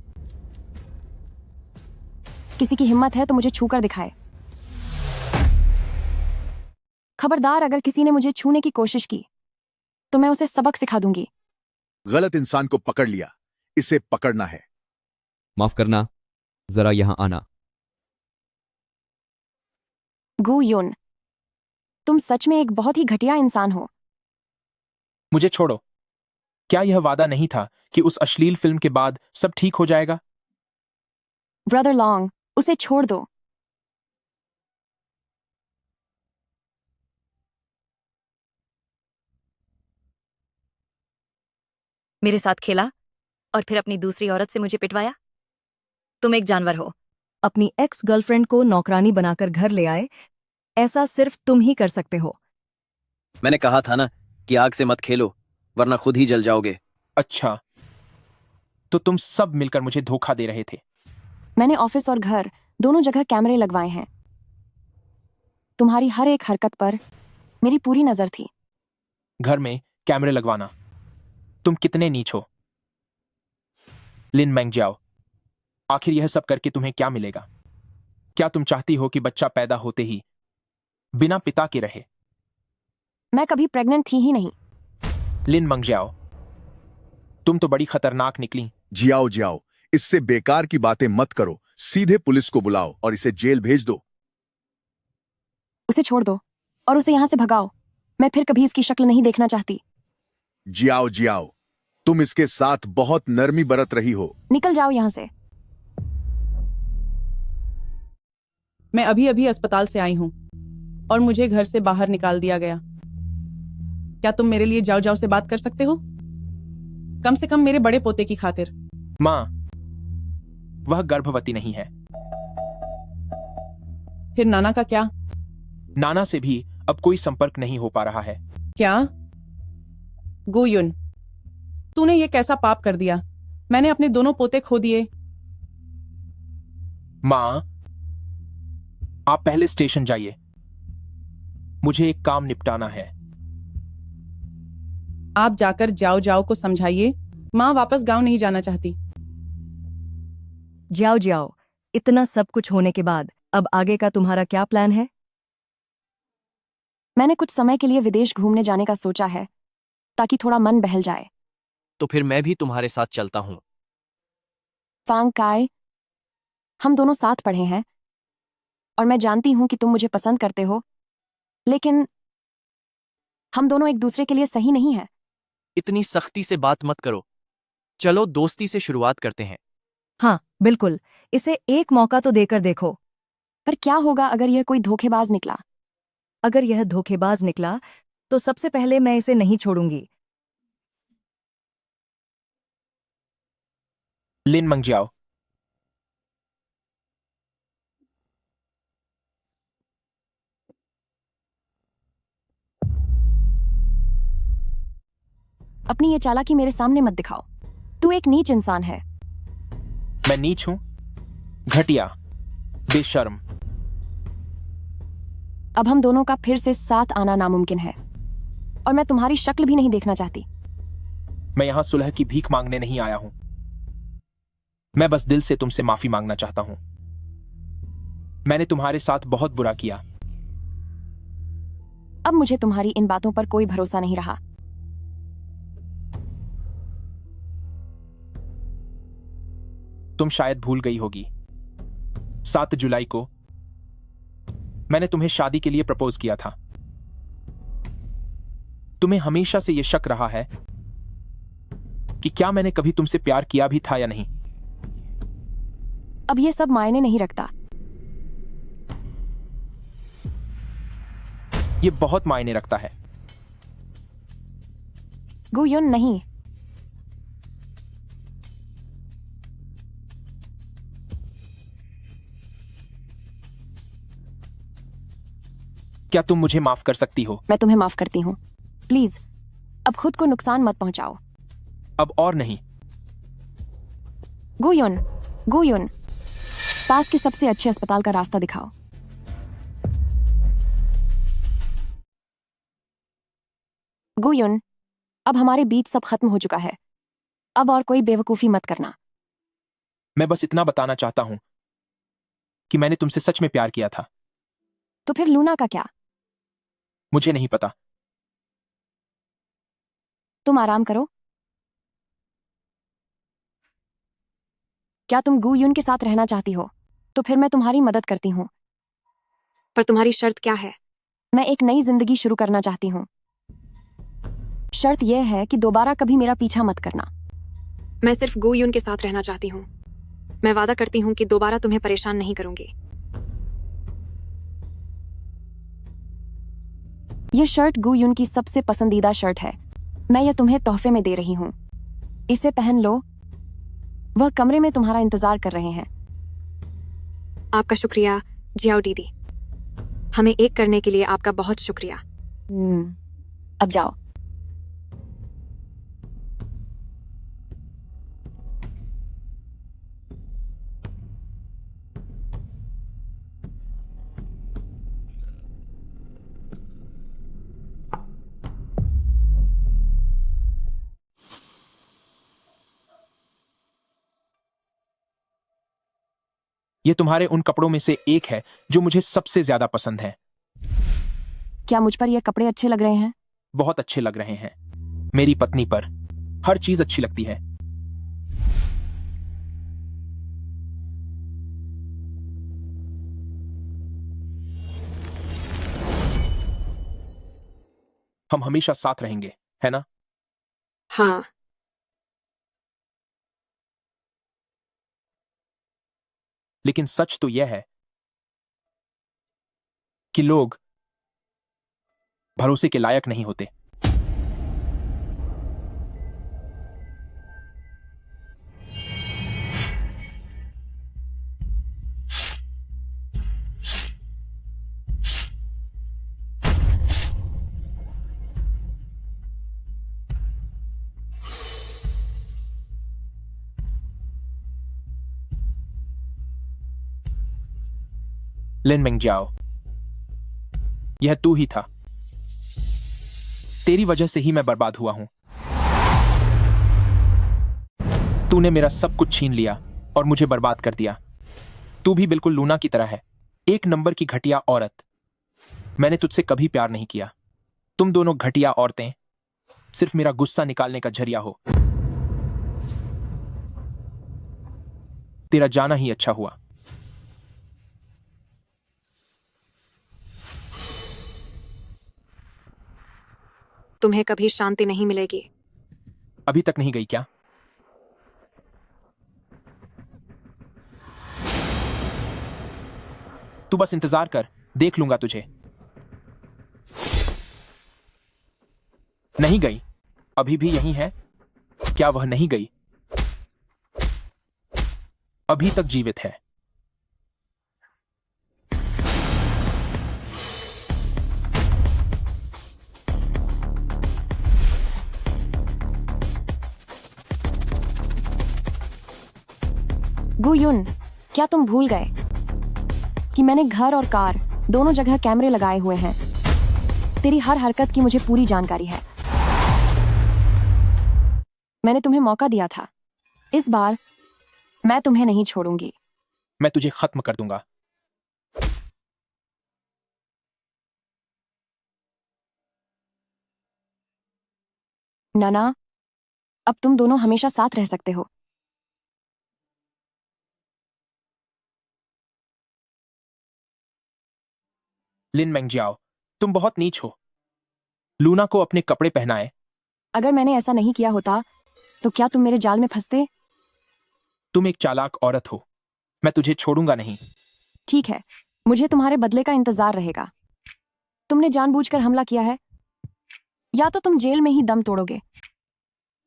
किसी की हिम्मत है तो मुझे छूकर दिखाए। खबरदार, अगर किसी ने मुझे छूने की कोशिश की तो मैं उसे सबक सिखा दूंगी। गलत इंसान को पकड़ लिया, इसे पकड़ना है। माफ करना, जरा यहां आना। गू योन, तुम सच में एक बहुत ही घटिया इंसान हो। मुझे छोड़ो। क्या यह वादा नहीं था कि उस अश्लील फिल्म के बाद सब ठीक हो जाएगा? ब्रदर लॉन्ग, उसे छोड़ दो। मेरे साथ खेला और फिर अपनी दूसरी औरत से मुझे पिटवाया। तुम एक जानवर हो। अपनी एक्स गर्लफ्रेंड को नौकरानी बनाकर घर ले आए, ऐसा सिर्फ तुम ही कर सकते हो। मैंने कहा था ना कि आग से मत खेलो, वरना खुद ही जल जाओगे। अच्छा, तो तुम सब मिलकर मुझे धोखा दे रहे थे। मैंने ऑफिस और घर दोनों जगह कैमरे लगवाए हैं। तुम्हारी हर एक हरकत पर मेरी पूरी नजर थी। घर में कैमरे लगवाना, तुम कितने नीच हो। लिन मेंगजियाओ, आखिर यह सब करके तुम्हें क्या मिलेगा? क्या तुम चाहती हो कि बच्चा पैदा होते ही बिना पिता के रहे? मैं कभी प्रेग्नेंट थी ही नहीं। लिन मेंगजियाओ, तुम तो बड़ी खतरनाक निकली। जियाओ जियाओ, इससे बेकार की बातें मत करो। सीधे पुलिस को बुलाओ और इसे जेल भेज दो। उसे छोड़ दो और उसे यहां से भगाओ। मैं फिर कभी इसकी शक्ल नहीं देखना चाहती। जियाओ जियाओ, तुम इसके साथ बहुत नरमी बरत रही हो। निकल जाओ यहां से। मैं अभी अभी अस्पताल से आई हूं और मुझे घर से बाहर निकाल दिया गया। क्या तुम मेरे लिए जाओ जाओ से बात कर सकते हो? कम से कम मेरे बड़े पोते की खातिर। माँ, वह गर्भवती नहीं है। फिर नाना का क्या? नाना से भी अब कोई संपर्क नहीं हो पा रहा है। क्या? गुयुन, तूने ये कैसा पाप कर दिया? मैंने अपने दोनों पोते खो दिए। माँ, आप पहले स्टेशन जाइए, मुझे एक काम निपटाना है। आप जाकर जाओ जाओ को समझाइए, माँ वापस गांव नहीं जाना चाहती। जाओ जाओ, इतना सब कुछ होने के बाद अब आगे का तुम्हारा क्या प्लान है? मैंने कुछ समय के लिए विदेश घूमने जाने का सोचा है, ताकि थोड़ा मन बहल जाए। तो फिर मैं भी तुम्हारे साथ चलता हूँ। फांग काय, हम दोनों साथ पढ़े हैं और मैं जानती हूं कि तुम मुझे पसंद करते हो, लेकिन हम दोनों एक दूसरे के लिए सही नहीं हैं। इतनी सख्ती से बात मत करो। चलो दोस्ती से शुरुआत करते हैं। हाँ बिल्कुल, इसे एक मौका तो देकर देखो। पर क्या होगा अगर यह कोई धोखेबाज निकला? अगर यह धोखेबाज निकला तो सबसे पहले मैं इसे नहीं छोड़ूंगी। लिन मेंगजियाओ, अपनी ये चालाकी मेरे सामने मत दिखाओ। तू एक नीच इंसान है। मैं नीच हूं? घटिया, बेशर्म। अब हम दोनों का फिर से साथ आना नामुमकिन है और मैं तुम्हारी शक्ल भी नहीं देखना चाहती। मैं यहां सुलह की भीख मांगने नहीं आया हूं। मैं बस दिल से तुमसे माफी मांगना चाहता हूं। मैंने तुम्हारे साथ बहुत बुरा किया। अब मुझे तुम्हारी इन बातों पर कोई भरोसा नहीं रहा। तुम शायद भूल गई होगी, 7 जुलाई को मैंने तुम्हें शादी के लिए प्रपोज किया था। तुम्हें हमेशा से यह शक रहा है कि क्या मैंने कभी तुमसे प्यार किया भी था या नहीं। अब ये सब मायने नहीं रखता। ये बहुत मायने रखता है। गुयुन, नहीं। क्या तुम मुझे माफ कर सकती हो? मैं तुम्हें माफ करती हूँ। प्लीज अब खुद को नुकसान मत पहुंचाओ। अब और नहीं। गुयुन, गुयुन, पास के सबसे अच्छे अस्पताल का रास्ता दिखाओ। गुयुन, अब हमारे बीच सब खत्म हो चुका है। अब और कोई बेवकूफी मत करना। मैं बस इतना बताना चाहता हूं कि मैंने तुमसे सच में प्यार किया था। तो फिर लूना का क्या? मुझे नहीं पता। तुम आराम करो। क्या तुम गुयुन के साथ रहना चाहती हो? तो फिर मैं तुम्हारी मदद करती हूँ। पर तुम्हारी शर्त क्या है? मैं एक नई जिंदगी शुरू करना चाहती हूँ। शर्त यह है कि दोबारा कभी मेरा पीछा मत करना। मैं सिर्फ गुयुन के साथ रहना चाहती हूँ। मैं वादा करती हूँ कि दोबारा तुम्हें परेशान नहीं करूंगी। यह शर्ट गुयुन की सबसे पसंदीदा शर्ट है। मैं यह तुम्हें तोहफे में दे रही हूँ। इसे पहन लो। वह कमरे में तुम्हारा इंतजार कर रहे हैं। आपका शुक्रिया जियाओ दीदी। हमें एक करने के लिए आपका बहुत शुक्रिया। अब जाओ। ये तुम्हारे उन कपड़ों में से एक है जो मुझे सबसे ज्यादा पसंद है। क्या मुझ पर ये कपड़े अच्छे लग रहे हैं? बहुत अच्छे लग रहे हैं। मेरी पत्नी पर हर चीज अच्छी लगती है। हम हमेशा साथ रहेंगे, है ना? हाँ। लेकिन सच तो यह है कि लोग भरोसे के लायक नहीं होते। लिन मेंगजियाओ, यह तू ही था। तेरी वजह से ही मैं बर्बाद हुआ हूं। तूने मेरा सब कुछ छीन लिया और मुझे बर्बाद कर दिया। तू भी बिल्कुल लूना की तरह है, एक नंबर की घटिया औरत। मैंने तुझसे कभी प्यार नहीं किया। तुम दोनों घटिया औरतें सिर्फ मेरा गुस्सा निकालने का जरिया हो। तेरा जाना ही अच्छा हुआ। तुम्हें कभी शांति नहीं मिलेगी। अभी तक नहीं गई क्या? तू बस इंतजार कर, देख लूंगा तुझे। नहीं गई? अभी भी यहीं है? क्या वह नहीं गई? अभी तक जीवित है। गुयुन, क्या तुम भूल गए कि मैंने घर और कार दोनों जगह कैमरे लगाए हुए हैं? तेरी हर हरकत की मुझे पूरी जानकारी है। मैंने तुम्हें मौका दिया था। इस बार मैं तुम्हें नहीं छोड़ूंगी। मैं तुझे खत्म कर दूंगा। नाना, अब तुम दोनों हमेशा साथ रह सकते हो। लिन मेंगजियाओ, तुम बहुत नीच हो। लूना को अपने कपड़े पहनाए। अगर मैंने ऐसा नहीं किया होता तो क्या तुम मेरे जाल में फंसते? तुम एक चालाक औरत हो। मैं तुझे छोड़ूंगा नहीं। ठीक है, मुझे तुम्हारे बदले का इंतजार रहेगा। तुमने जानबूझकर हमला किया है। या तो तुम जेल में ही दम तोड़ोगे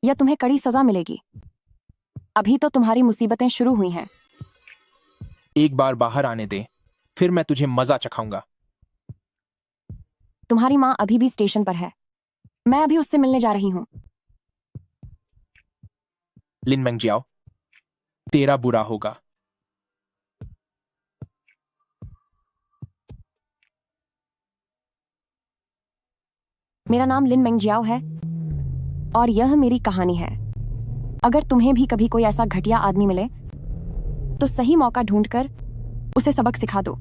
या तुम्हें कड़ी सजा मिलेगी। अभी तो तुम्हारी मुसीबतें शुरू हुई हैं। एक बार बाहर आने दे, फिर मैं तुझे मजा चखाऊंगा। तुम्हारी माँ अभी भी स्टेशन पर है। मैं अभी उससे मिलने जा रही हूँ। लिन मेंगजियाओ, तेरा बुरा होगा। मेरा नाम लिन मेंगजियाओ है और यह मेरी कहानी है। अगर तुम्हें भी कभी कोई ऐसा घटिया आदमी मिले तो सही मौका ढूंढकर उसे सबक सिखा दो।